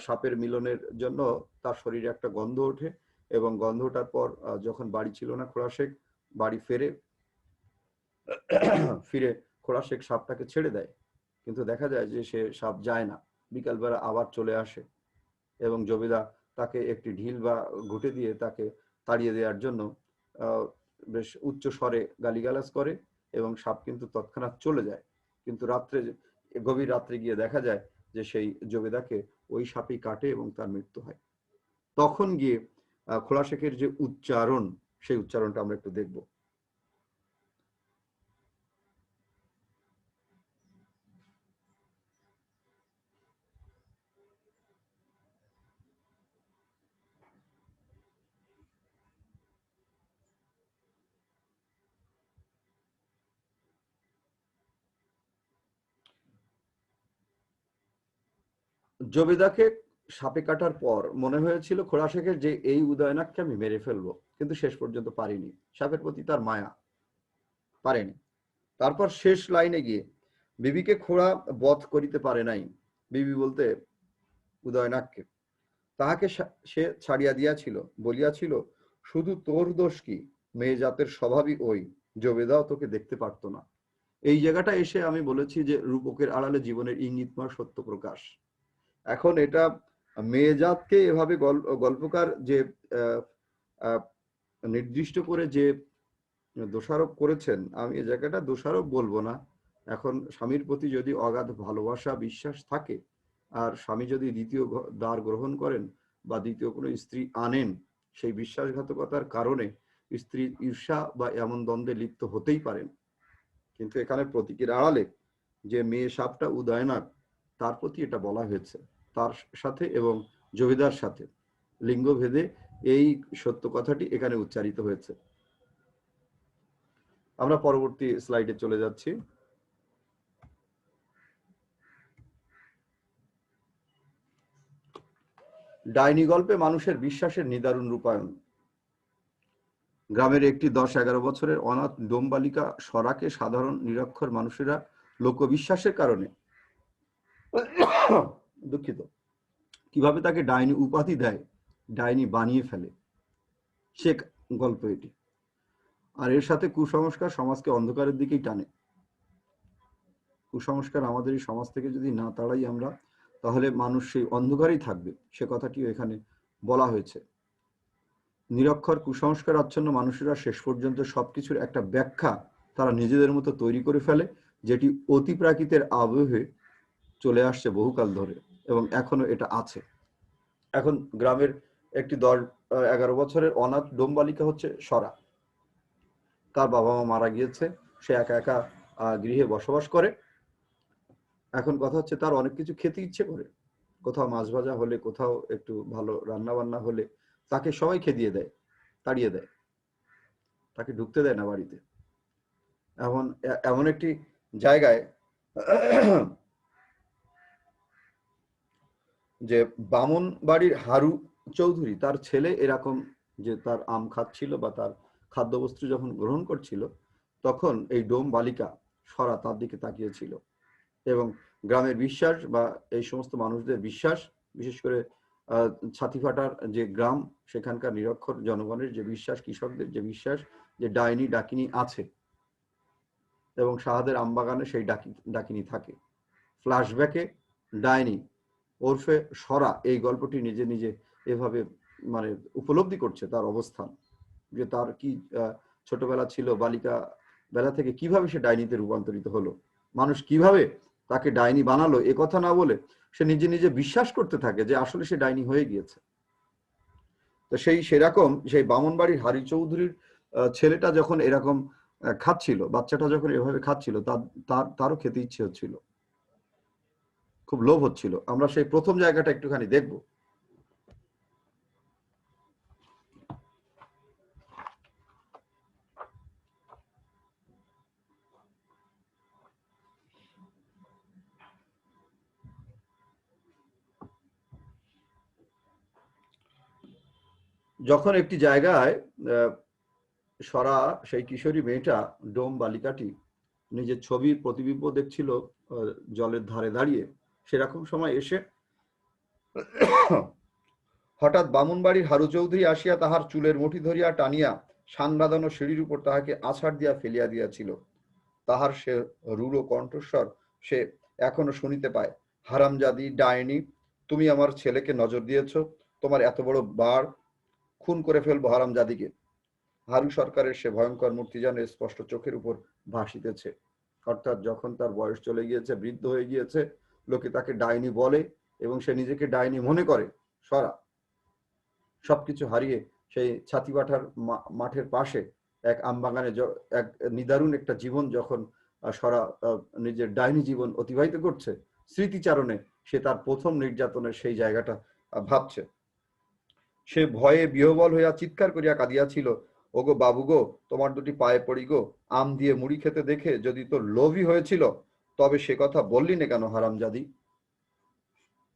সাপের মিলনের জন্য তার শরীরে একটা গন্ধ ওঠে এবং গন্ধ ওঠার পর যখন বাড়ি ছিল না খোড়াশেখ, বাড়ি ফিরে খোড়াশেখ সাপটাকে ছেড়ে দেয়, কিন্তু দেখা যায় যে সে সাপ যায় না, বিকালবেলা আবার চলে আসে এবং জবেদা তাকে একটি ঢিল বা ঘুঁটে দিয়ে তাকে তাড়িয়ে দেওয়ার জন্য বেশ উচ্চ স্বরে গালিগালাজ করে এবং সাপ কিন্তু তৎক্ষণাৎ চলে যায়। কিন্তু রাত্রে, গভীর রাত্রে গিয়ে দেখা যায় যে সেই জবেদাকে ওই সাপই কাটে এবং তার মৃত্যু হয়। তখন গিয়ে খোলা শেখের যে উচ্চারণ, সেই উচ্চারণটা আমরা একটু দেখব। জবেদাকে সাপে কাটার পর মনে হয়েছিল খোড়া শেখের যে এই উদয়নাককে আমি মেরে ফেলবো, কিন্তু শেষ পর্যন্ত পারিনি। সাপের প্রতি তার মায়া, পারেনি। তারপর শেষ লাইনে গিয়ে বিবিকে খোড়া বধ করিতে পারে নাই, বিবি বলতে উদয়নাককে, তাহাকে সে ছাড়িয়া দিয়াছিল, বলিয়াছিল শুধু তোর দোষ কি, মেয়ে জাতের স্বভাবই ওই, জবেদাও তোকে দেখতে পারতো না। এই জায়গাটা এসে আমি বলেছি যে রূপকের আড়ালে জীবনের ইঙ্গিতময় সত্য প্রকাশ। এখন এটা মেয়েজাতকে এভাবে গল্পকার যে নির্দিষ্ট করে যে দোষারোপ করেছেন, আমি এই জায়গাটা দোষারোপ বলবো না। এখন স্বামীর প্রতি যদি অগাধ ভালোবাসা বিশ্বাস থাকে, আর স্বামী যদি দ্বিতীয় দ্বার গ্রহণ করেন বা দ্বিতীয় কোনো স্ত্রী আনেন, সেই বিশ্বাসঘাতকতার কারণে স্ত্রী ঈর্ষা বা এমন দ্বন্দ্বে লিপ্ত হতেই পারেন। কিন্তু এখানে প্রতীকের আড়ালে যে মেয়ে সাপটা উদয়নাক, তার প্রতি এটা বলা হয়েছে, তার সাথে এবং জমিদার সাথে লিঙ্গভেদে এই সত্য কথাটি এখানে উচ্চারিত হয়েছে। আমরা পরবর্তী স্লাইডে চলে যাচ্ছি। ডাইনি গল্পে মানুষের বিশ্বাসের নিদারুণ রূপায়ণ। গ্রামের একটি 10-11 বছরের অনাথ ডোমবালিকা সরাকে সাধারণ নিরক্ষর মানুষেরা লোকবিশ্বাসের কারণে দুঃখিত কিভাবে তাকে ডাইনি উপাধি দেয়, ডাইনি বানিয়ে ফেলে, সে গল্প এটি। আর এর সাথে কুসংস্কার সমাজকে অন্ধকারের দিকেই টানে। কুসংস্কার আমাদের এই সমাজ থেকে যদি না তাড়াই আমরা, তাহলে মানুষ সেই অন্ধকারেই থাকবে, সে কথাটিও এখানে বলা হয়েছে। নিরক্ষর কুসংস্কার আচ্ছন্ন মানুষেরা শেষ পর্যন্ত সবকিছুর একটা ব্যাখ্যা তারা নিজেদের মতো তৈরি করে ফেলে, যেটি অতি প্রাকৃতের আবহে চলে আসছে বহুকাল ধরে এবং এখনো এটা আছে। এখন গ্রামের একটি 10-11 বছরের অনাথ ডোমবালিকা হচ্ছে সরা। তার বাবা মা মারা গিয়েছে, সে একা একা গৃহে বসবাস করে। এখন কথা হচ্ছে তার অনেক কিছু খেতে ইচ্ছে করে, কোথাও মাছ ভাজা হলে, কোথাও একটু ভালো রান্না বান্না হলে তাকে সবাই খেদিয়ে দেয়, তাড়িয়ে দেয়, তাকে ঢুকতে দেয় না বাড়িতে। এমন একটি জায়গায় যে বামন বাড়ির হারু চৌধুরী, তার ছেলে এরকম যে তার আম খাচ্ছিল বা তার খাদ্যবস্তু যখন গ্রহণ করছিল, তখন এই ডোম বালিকা সরা তার দিকে তাকিয়েছিল এবং গ্রামের বিশ্বাস বা এই সমস্ত মানুষদের বিশ্বাস, বিশেষ করে ছাতিফাটার যে গ্রাম, সেখানকার নিরক্ষর জনগণের যে বিশ্বাস, কৃষকদের যে বিশ্বাস যে ডাইনি ডাকিনী আছে এবং শাহাদের আমবাগানে সেই ডাকিনী থাকে। ফ্ল্যাশব্যাকে ডাইনি ওরফে সরা এই গল্পটি নিজে নিজে এভাবে মানে উপলব্ধি করছে তার অবস্থান, যে তার কি ছোটবেলা ছিল, বালিকা বেলা থেকে কিভাবে সে ডাইনিতে রূপান্তরিত হলো, মানুষ কিভাবে তাকে ডাইনি বানালো, এ কথা না বলে সে নিজে নিজে বিশ্বাস করতে থাকে যে আসলে সে ডাইনি হয়ে গিয়েছে। তো সেরকম সেই বামনবাড়ির হারি চৌধুরীর ছেলেটা যখন এরকম খাচ্ছিল, বাচ্চাটা যখন এভাবে খাচ্ছিল, তারও খেতে ইচ্ছে হচ্ছিল, খুব লোভ হচ্ছিল। আমরা সেই প্রথম জায়গাটা একটুখানি দেখব। যখন একটি জায়গায় সরা, সেই কিশোরী মেয়েটা ডোম বালিকাটি নিজের ছবির প্রতিবিম্ব দেখছিল জলের ধারে দাঁড়িয়ে, সেরকম সময় এসে হঠাৎ বামুনবাড়ির হারু চৌধুরী আসিয়া তাহার চুলের মুঠি ধরিয়া টানিয়া সান বাঁধানো সিঁড়ির উপর তাহাকে আছাড় দিয়া ফেলিয়া দিয়াছিল। তাহার সে রূঢ় কণ্ঠস্বর সে এখনো শুনিতে পায়। হারামজাদি ডাইনি, তুমি আমার ছেলেকে নজর দিয়েছ, তোমার এত বড় বাড়, খুন করে ফেলবো হারামজাদিকে। হারু সরকারের সে ভয়ঙ্কর মূর্তি যেন স্পষ্ট চোখের উপর ভাসিতেছে। অর্থাৎ যখন তার বয়স চলে গিয়েছে, বৃদ্ধ হয়ে গিয়েছে, লোকে তাকে ডাইনি বলে এবং সে নিজেকে ডাইনি মনে করে। সরা সবকিছু হারিয়ে সেই ছাতিবাটার মাঠের পাশে এক আমবাগানে এক নিদারুণ একটা জীবন যখন সরা নিজের ডাইনি জীবন অতিবাহিত করছে, স্মৃতিচারণে সে তার প্রথম নির্যাতনের সেই জায়গাটা ভাবছে। সে ভয়ে বিহ্বল হইয়া চিৎকার করিয়া কাঁদিয়াছিল, ওগো বাবু গো, তোমার দুটি পায়ে পড়ি গো, আম দিয়ে মুড়ি খেতে দেখে যদি তোর লোভই হয়েছিল, তবে সে কথা বললি না কেন হারামজাদি?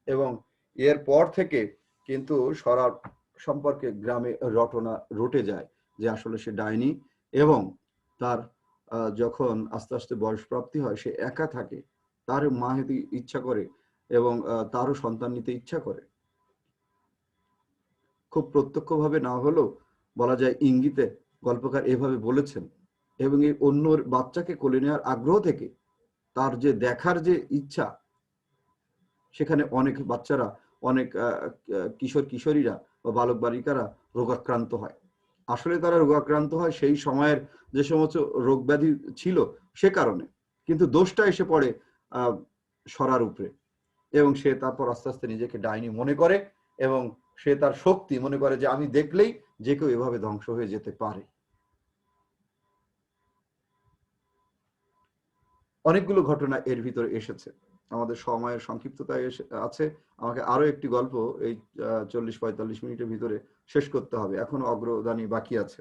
এবং এর পর থেকে কিন্তু সরার সম্পর্কে গ্রামে রটনা রটে যায় যে আসলে সে ডাইনি, এবং তার যখন আস্তে আস্তে বয়স প্রাপ্তি হয় সে একা থাকে, তার মা হতে ইচ্ছা করে এবং তারও সন্তান নিতে ইচ্ছা করে। খুব প্রত্যক্ষভাবে না হলেও বলা যায় ইঙ্গিতে গল্পকার এভাবে বলেছেন, এবং এই অন্যর বাচ্চাকে কোলে নেওয়ার আগ্রহ থেকে তার যে দেখার যে ইচ্ছা, সেখানে অনেক বাচ্চারা, অনেক কিশোর কিশোরীরা বা বালক বালিকারা রোগাক্রান্ত হয়। আসলে তারা রোগাক্রান্ত হয় সেই সময়ের যে সমস্ত রোগ ব্যাধি ছিল সে কারণে, কিন্তু দোষটা এসে পড়ে সরার উপরে, এবং সে তারপর আস্তে আস্তে নিজেকে ডাইনি মনে করে, এবং সে তার শক্তি মনে করে যে আমি দেখলেই যে কেউ এভাবে ধ্বংস হয়ে যেতে পারে। অনেকগুলো ঘটনা এর ভিতরে এসেছে, আমাদের সময়ের সংক্ষিপ্ততায় আছে। আমাকে আরো একটি গল্প এই 40-45 মিনিটের ভিতরে শেষ করতে হবে, এখনো অগ্রদানি বাকি আছে।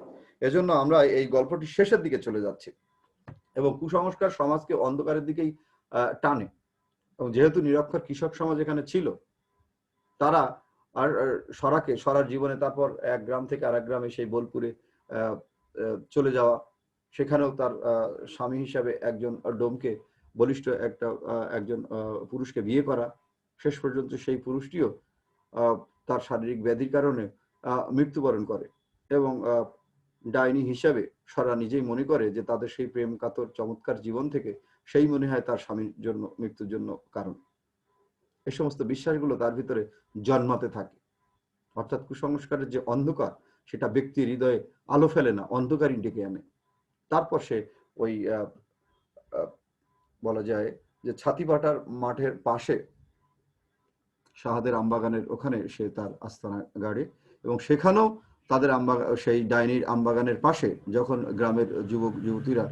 এজন্য আমরা এই গল্পটি শেষের দিকে চলে যাচ্ছি। এবং কুসংস্কার সমাজকে অন্ধকারের দিকেই টানে, এবং যেহেতু নিরক্ষর কৃষক সমাজ এখানে ছিল, তারা আর সরার জীবনে তারপর এক গ্রাম থেকে আরেক গ্রামে সেই বোলপুরে চলে যাওয়া, সেখানেও তার স্বামী হিসাবে একজন ডোমকে বলিষ্ঠ একজন পুরুষকে বিয়ে করা, শেষ পর্যন্ত সেই পুরুষটিও তার শারীরিক ব্যাধির কারণে মৃত্যুবরণ করে, এবং ডাইনি হিসাবে সরা নিজেই মনে করে যে তাদের সেই প্রেম কাতর চমৎকার জীবন থেকে সেই মনে হয় তার স্বামীর জন্য মৃত্যুর জন্য কারণ। এই সমস্ত বিশ্বাসগুলো তার ভিতরে জন্মাতে থাকে। অর্থাৎ কুসংস্কারের যে অন্ধকার, সেটা ব্যক্তির হৃদয়ে আলো ফেলে না, অন্ধকারই ডেকে আনে। তারপর সে ওই বলা যায় যে ছাতিবাটার মাঠের পাশে শাহাদের আমবাগানের ওখানে সে তার আস্তানা গাড়ে, এবং সেখানেও তাদের সেই ডাইনির আমবাগানের পাশে যখন গ্রামের যুবক যুবতীরা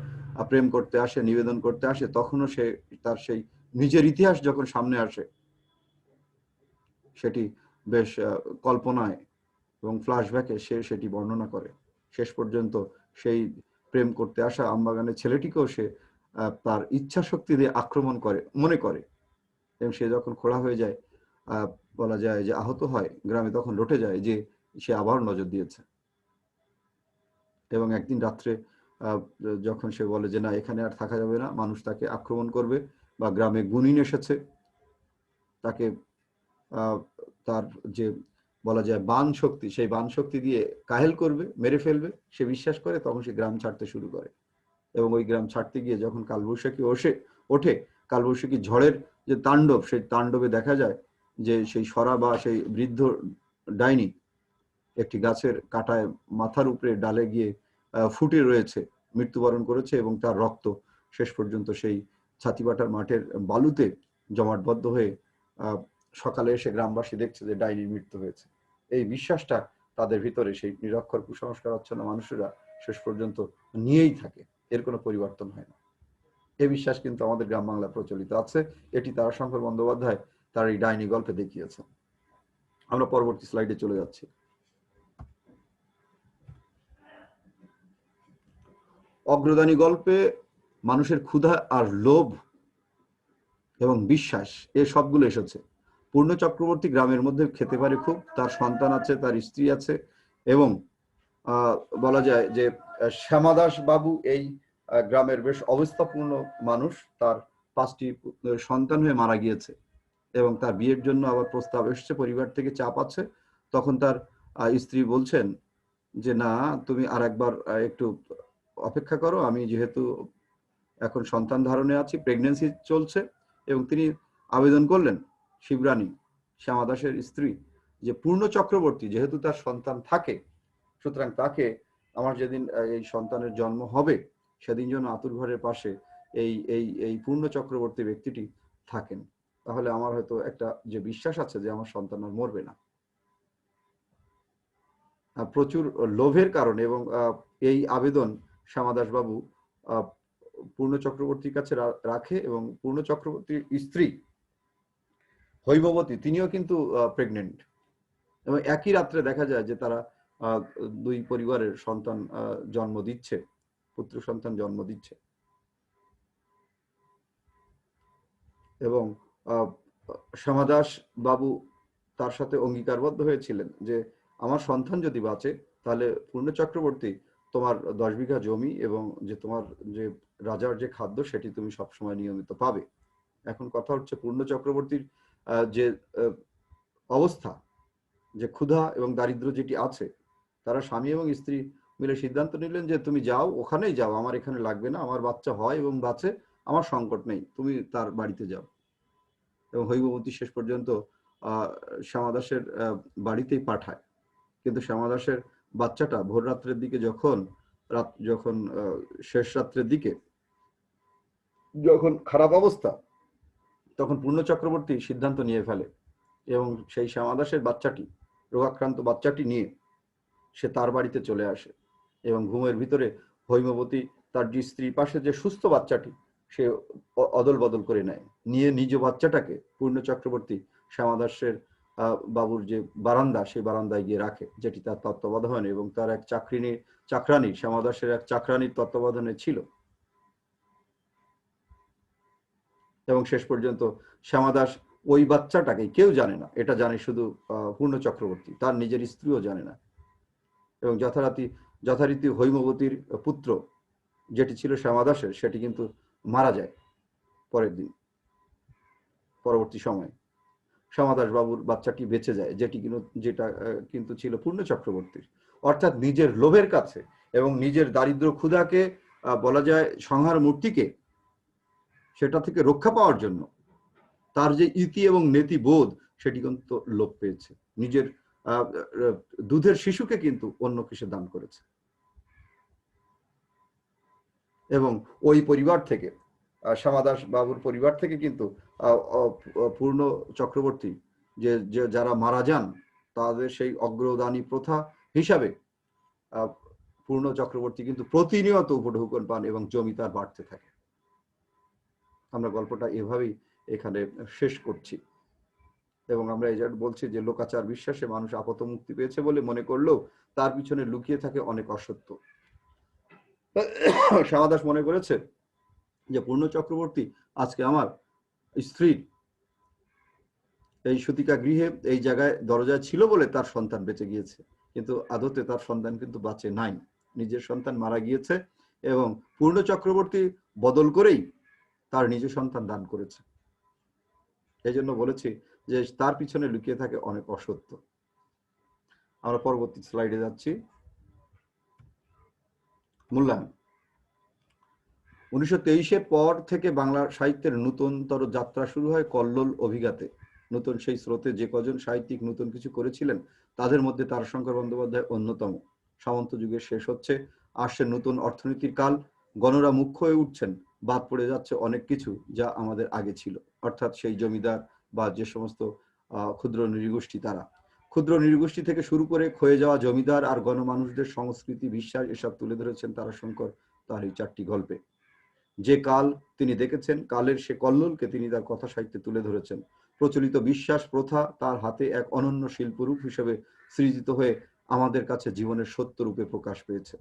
প্রেম করতে আসে, নিবেদন করতে আসে, তখনও সে তার সেই নিজের ইতিহাস যখন সামনে আসে, সেটি বেশ কল্পনায় এবং ফ্ল্যাশব্যাকে সে সেটি বর্ণনা করে। শেষ পর্যন্ত সেই প্রেম করতে আসা আমবাগানের ছেলেটিকেও সে তার ইচ্ছা শক্তি দিয়ে আক্রমণ করে মনে করে, এবং সে যখন খোড়া হয়ে যায়, বলা যায় যে আহত হয়, গ্রামে তখন লটে যায় যে সে আবার নজর দিয়েছে। এবং একদিন রাত্রে যখন সে বলে যে না এখানে আর থাকা যাবে না, মানুষ তাকে আক্রমণ করবে, বা গ্রামে গুণিন এসেছে তাকে তার যে বলা যায় বান শক্তি, সেই বান শক্তি দিয়ে কাহেল করবে, মেরে ফেলবে, সে বিশ্বাস করে, তখন সে গ্রাম ছাড়তে শুরু করে। এবং ওই গ্রাম ছাড়তে গিয়ে যখন কালবৈশাখী ওঠে, কালবৈশাখী ঝড়ের যে তাণ্ডব, সেই তাণ্ডবে দেখা যায় যে সেই সরা বা সেই বৃদ্ধ ডাইনি একটি গাছের কাটায় মাথার উপরে ডালে গিয়ে ফুটে রয়েছে, মৃত্যুবরণ করেছে, এবং তার রক্ত শেষ পর্যন্ত সেই ছাতিবাটার মাঠের বালুতে জমাটবদ্ধ হয়ে সকালে এসে গ্রামবাসী দেখছে যে ডাইনির মৃত্যু হয়েছে। এই বিশ্বাসটা তাদের ভিতরে সেই নিরক্ষর কুসংস্কারাচ্ছন্ন মানুষেরা শেষ পর্যন্ত নিয়েই থাকে, এর কোনো পরিবর্তন হয় না। এই বিশ্বাস কিন্তু আমাদের গ্রাম বাংলায় প্রচলিত আছে। এটি তারাশঙ্কর বন্দ্যোপাধ্যায় তার এই ডাইনি গল্পে দেখিয়েছেন। আমরা পরবর্তী স্লাইডে চলে যাচ্ছি। অগ্রদানী গল্পে মানুষের ক্ষুধা আর লোভ এবং বিশ্বাস, এ সবগুলো এসেছে। পূর্ণ চক্রবর্তী গ্রামের মধ্যে খেতে পারে খুব, তার সন্তান আছে, তার স্ত্রী আছে, এবং বলা যায় যে শ্যামাদাস বাবু এই গ্রামের বেশ অবস্থাপূর্ণ মানুষ, তার 5টি সন্তান হয়ে মারা গিয়েছে, এবং তার বিয়ের জন্য আবার প্রস্তাব এসছে, পরিবার থেকে চাপ আছে। তখন তার স্ত্রী বলছেন যে না, তুমি আর একবার একটু অপেক্ষা করো, আমি যেহেতু এখন সন্তান ধারণে আছি, প্রেগনেন্সি চলছে। এবং তিনি আবেদন করলেন, শিবরানী শ্যামা দাসের স্ত্রী, যে পূর্ণ চক্রবর্তী যেহেতু তার সন্তান থাকে, সুতরাং তাকে আমার যেদিন এই সন্তানের জন্ম হবে সেদিন যেন আতুর ঘরের পাশে এই এই এই পূর্ণ চক্রবর্তী ব্যক্তিটি থাকেন, তাহলে আমার হয়তো একটা যে বিশ্বাস আছে যে আমার সন্তান আর মরবে না। প্রচুর লোভের কারণে, এবং এই আবেদন শ্যামাদাস বাবু পূর্ণ চক্রবর্তীর কাছে রাখে, এবং পূর্ণ চক্রবর্তীর স্ত্রী হৈমবতী তিনিও কিন্তু প্রেগনেন্ট, এবং একই রাত্রে দেখা যায় যে তারা দুই পরিবারের সন্তান জন্ম দিচ্ছে, পুত্র সন্তান জন্ম দিচ্ছে। এবং শ্যামাদাস বাবু তার সাথে অঙ্গীকারবদ্ধ হয়েছিলেন যে আমার সন্তান যদি বাঁচে তাহলে পূর্ণ চক্রবর্তী তোমার 10 বিঘা জমি এবং যে তোমার যে রাজার যে খাদ্য সেটি তুমি সবসময় নিয়মিত পাবে। এখন কথা হচ্ছে পূর্ণ চক্রবর্তীর যে অবস্থা, যে ক্ষুধা এবং দারিদ্র্য যেটি আছে, তারা স্বামী এবং স্ত্রী মিলে সিদ্ধান্ত নিলেন যে তুমি যাও, ওখানেই যাও, আমার এখানে লাগবে না, আমার বাচ্চা হয় এবং বাঁচে, আমার সংকট নেই, তুমি তার বাড়িতে যাও। এবং হৈমবতী শেষ পর্যন্ত শ্যামাদাসের বাড়িতেই পাঠায়। কিন্তু শ্যামাদাসের বাচ্চাটা ভোর রাত্রের দিকে যখন শেষ রাত্রের দিকে যখন খারাপ অবস্থা, তখন পূর্ণ চক্রবর্তী সিদ্ধান্ত নিয়ে ফেলে এবং সেই শ্যামাদাসের বাচ্চাটি, রোগাক্রান্ত বাচ্চাটি নিয়ে সে তার বাড়িতে চলে আসে এবং ঘুমের ভিতরে হৈমবতী তার যে স্ত্রীর পাশে যে সুস্থ বাচ্চাটি সে অদল বদল করে নেয়, নিয়ে নিজ বাচ্চাটাকে পূর্ণ চক্রবর্তী শ্যামাদাসের বাবুর যে বারান্দা, সেই বারান্দায় গিয়ে রাখে, যেটি তার তত্ত্বাবধানে এবং তার এক চাকরানি শ্যামাদাসের এক চাকরানির তত্ত্বাবধানে ছিল। এবং শেষ পর্যন্ত শ্যামাদাস ওই বাচ্চাটাকে, কেউ জানে না, এটা জানে শুধু পূর্ণ চক্রবর্তী, তার নিজের স্ত্রীও জানে না। এবং যথারীতি হৈমবতীর পুত্র যেটি ছিল শ্যামাদাসের, সেটি কিন্তু মারা যায় পরের দিন। পরবর্তী সময়ে শ্যামাদাস বাবুর বাচ্চাটি বেঁচে যায়, যেটা কিন্তু ছিল পূর্ণ চক্রবর্তীর। অর্থাৎ নিজের লোভের কাছে এবং নিজের দারিদ্র ক্ষুধাকে, বলা যায় সংহার মূর্তিকে, সেটা থেকে রক্ষা পাওয়ার জন্য তার যে ইতি এবং নেতি বোধ, সেটি কিন্তু লোপ পেয়েছে। নিজের দুধের শিশুকে কিন্তু অন্য কিছু দান করেছে। এবং ওই পরিবার থেকে, শ্যামাদাস বাবুর পরিবার থেকে কিন্তু পূর্ণ চক্রবর্তী যে যারা মারা যান তাদের সেই অগ্রদানী প্রথা হিসাবে পূর্ণ চক্রবর্তী কিন্তু প্রতিনিয়ত উপঢৌকন পান এবং জমি তার বাড়তে থাকে। আমরা গল্পটা এভাবেই এখানে শেষ করছি এবং আমরা এই বলছি যে লোকাচার বিশ্বাসে মানুষ আপাত মুক্তি পেয়েছে বলে মনে করলেও তার পিছনে লুকিয়ে থাকে অনেক অসত্য। শ্যামাদাস মনে করেছে যে পূর্ণ চক্রবর্তী আজকে আমার স্ত্রীর এই সতিকা গৃহে, এই জায়গায় দরজায় ছিল বলে তার সন্তান বেঁচে গিয়েছে, কিন্তু আদতে তার সন্তান কিন্তু বাঁচে নাই, নিজের সন্তান মারা গিয়েছে এবং পূর্ণ চক্রবর্তী বদল করেই তার নিজ সন্তান দান করেছে। এই জন্য বলেছি যে তার পিছনে লুকিয়ে থাকে অনেক অসত্য। আমরা পরবর্তী স্লাইডে যাচ্ছি। মূল্যায়ন। 1923-এর পর থেকে বাংলা সাহিত্যের নূতনতর যাত্রা শুরু হয় কল্লোল অভিঘাতে। নতুন সেই স্রোতে যে কজন সাহিত্যিক নতুন কিছু করেছিলেন তাদের মধ্যে তারাশঙ্কর বন্দ্যোপাধ্যায় অন্যতম। সামন্ত যুগের শেষ হচ্ছে, আসছে নতুন অর্থনীতির কাল, গণরা মুখ্য হয়ে উঠছেন, বাদ পড়ে যাচ্ছে অনেক কিছু যা আমাদের আগে ছিল। অর্থাৎ সেই জমিদার বা যে সমস্ত ক্ষুদ্র নৃগোষ্ঠী, তারা ক্ষুদ্র নৃগোষ্ঠী থেকে শুরু করে ক্ষয়ে যাওয়া জমিদার আর গণমানুষদের সংস্কৃতি, বিশ্বাস এসব তুলে ধরেছেন তারাশঙ্কর তার এই 4টি গল্পে। যে কাল তিনি দেখেছেন, কালের সে কল্লোলকে তিনি তার কথা সাহিত্যে তুলে ধরেছেন। প্রচলিত বিশ্বাস প্রথা তার হাতে এক অনন্য শিল্পরূপ হিসেবে সৃজিত হয়ে আমাদের কাছে জীবনের সত্য রূপে প্রকাশ পেয়েছে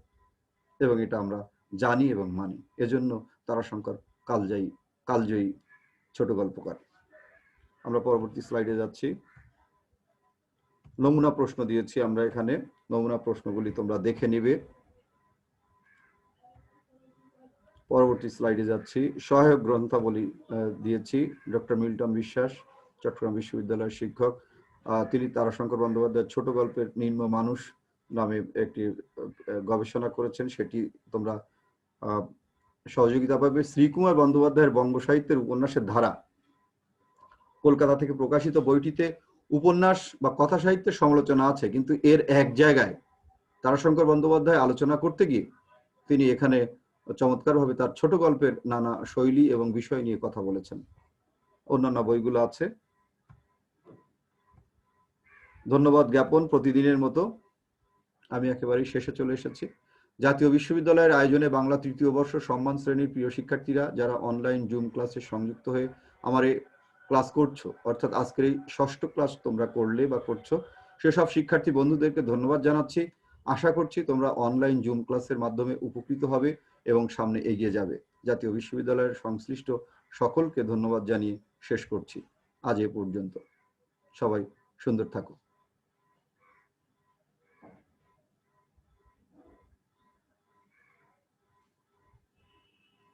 এবং এটা আমরা জানি এবং মানি। এজন্য তারাশঙ্কর কালজয়ী ছোট গল্পকার। আমরা পরবর্তী স্লাইডে যাচ্ছি। নমুনা প্রশ্ন দিয়েছি আমরা এখানে, নমুনা প্রশ্নগুলি তোমরা দেখে নিবে। পরবর্তী স্লাইডে যাচ্ছি। সহায়ক গ্রন্থাবলী দিয়েছি। ডক্টর মিল্টন বিশ্বাস, চট্টগ্রাম বিশ্ববিদ্যালয়ের শিক্ষক, তিনি তারাশঙ্কর বন্দ্যোপাধ্যায়ের ছোট গল্পের নিম্ন মানুষ নামে একটি গবেষণা করেছেন, সেটি তোমরা সহযোগিতা পাবে। শ্রীকুমার বন্দ্যোপাধ্যায়ের বঙ্গ সাহিত্যের উপন্যাসের ধারা, কলকাতা থেকে প্রকাশিত বইটিতে উপন্যাস বা কথা সাহিত্যের সমালোচনা আছে, কিন্তু এর এক জায়গায় তারাশঙ্কর বন্দ্যোপাধ্যায় আলোচনা করতে গিয়ে তিনি এখানে চমৎকারভাবে তার ছোট গল্পের নানা শৈলী এবং বিষয় নিয়ে কথা বলেছেন। অন্যান্য বইগুলো আছে। ধন্যবাদ জ্ঞাপন প্রতিদিনের মতো আমি একেবারেই শেষে চলে এসেছি। জাতীয় বিশ্ববিদ্যালয়ের আয়োজনে বাংলা 3য় বর্ষ সম্মান শ্রেণীর প্রিয় শিক্ষার্থীরা যারা অনলাইন জুম ক্লাসে সংযুক্ত হয়ে আমার এই ক্লাস করছো, অর্থাৎ আজকের এই 6ষ্ঠ ক্লাস তোমরা করলে বা করছো, সেসব শিক্ষার্থী বন্ধুদেরকে ধন্যবাদ জানাচ্ছি। আশা করছি তোমরা অনলাইন জুম ক্লাসের মাধ্যমে উপকৃত হবে এবং সামনে এগিয়ে যাবে। জাতীয় বিশ্ববিদ্যালয়ের সংশ্লিষ্ট সকলকে ধন্যবাদ জানিয়ে শেষ করছি। আজ এ পর্যন্ত। সবাই সুন্দর থাকো।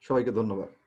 সবাইকে ধন্যবাদ।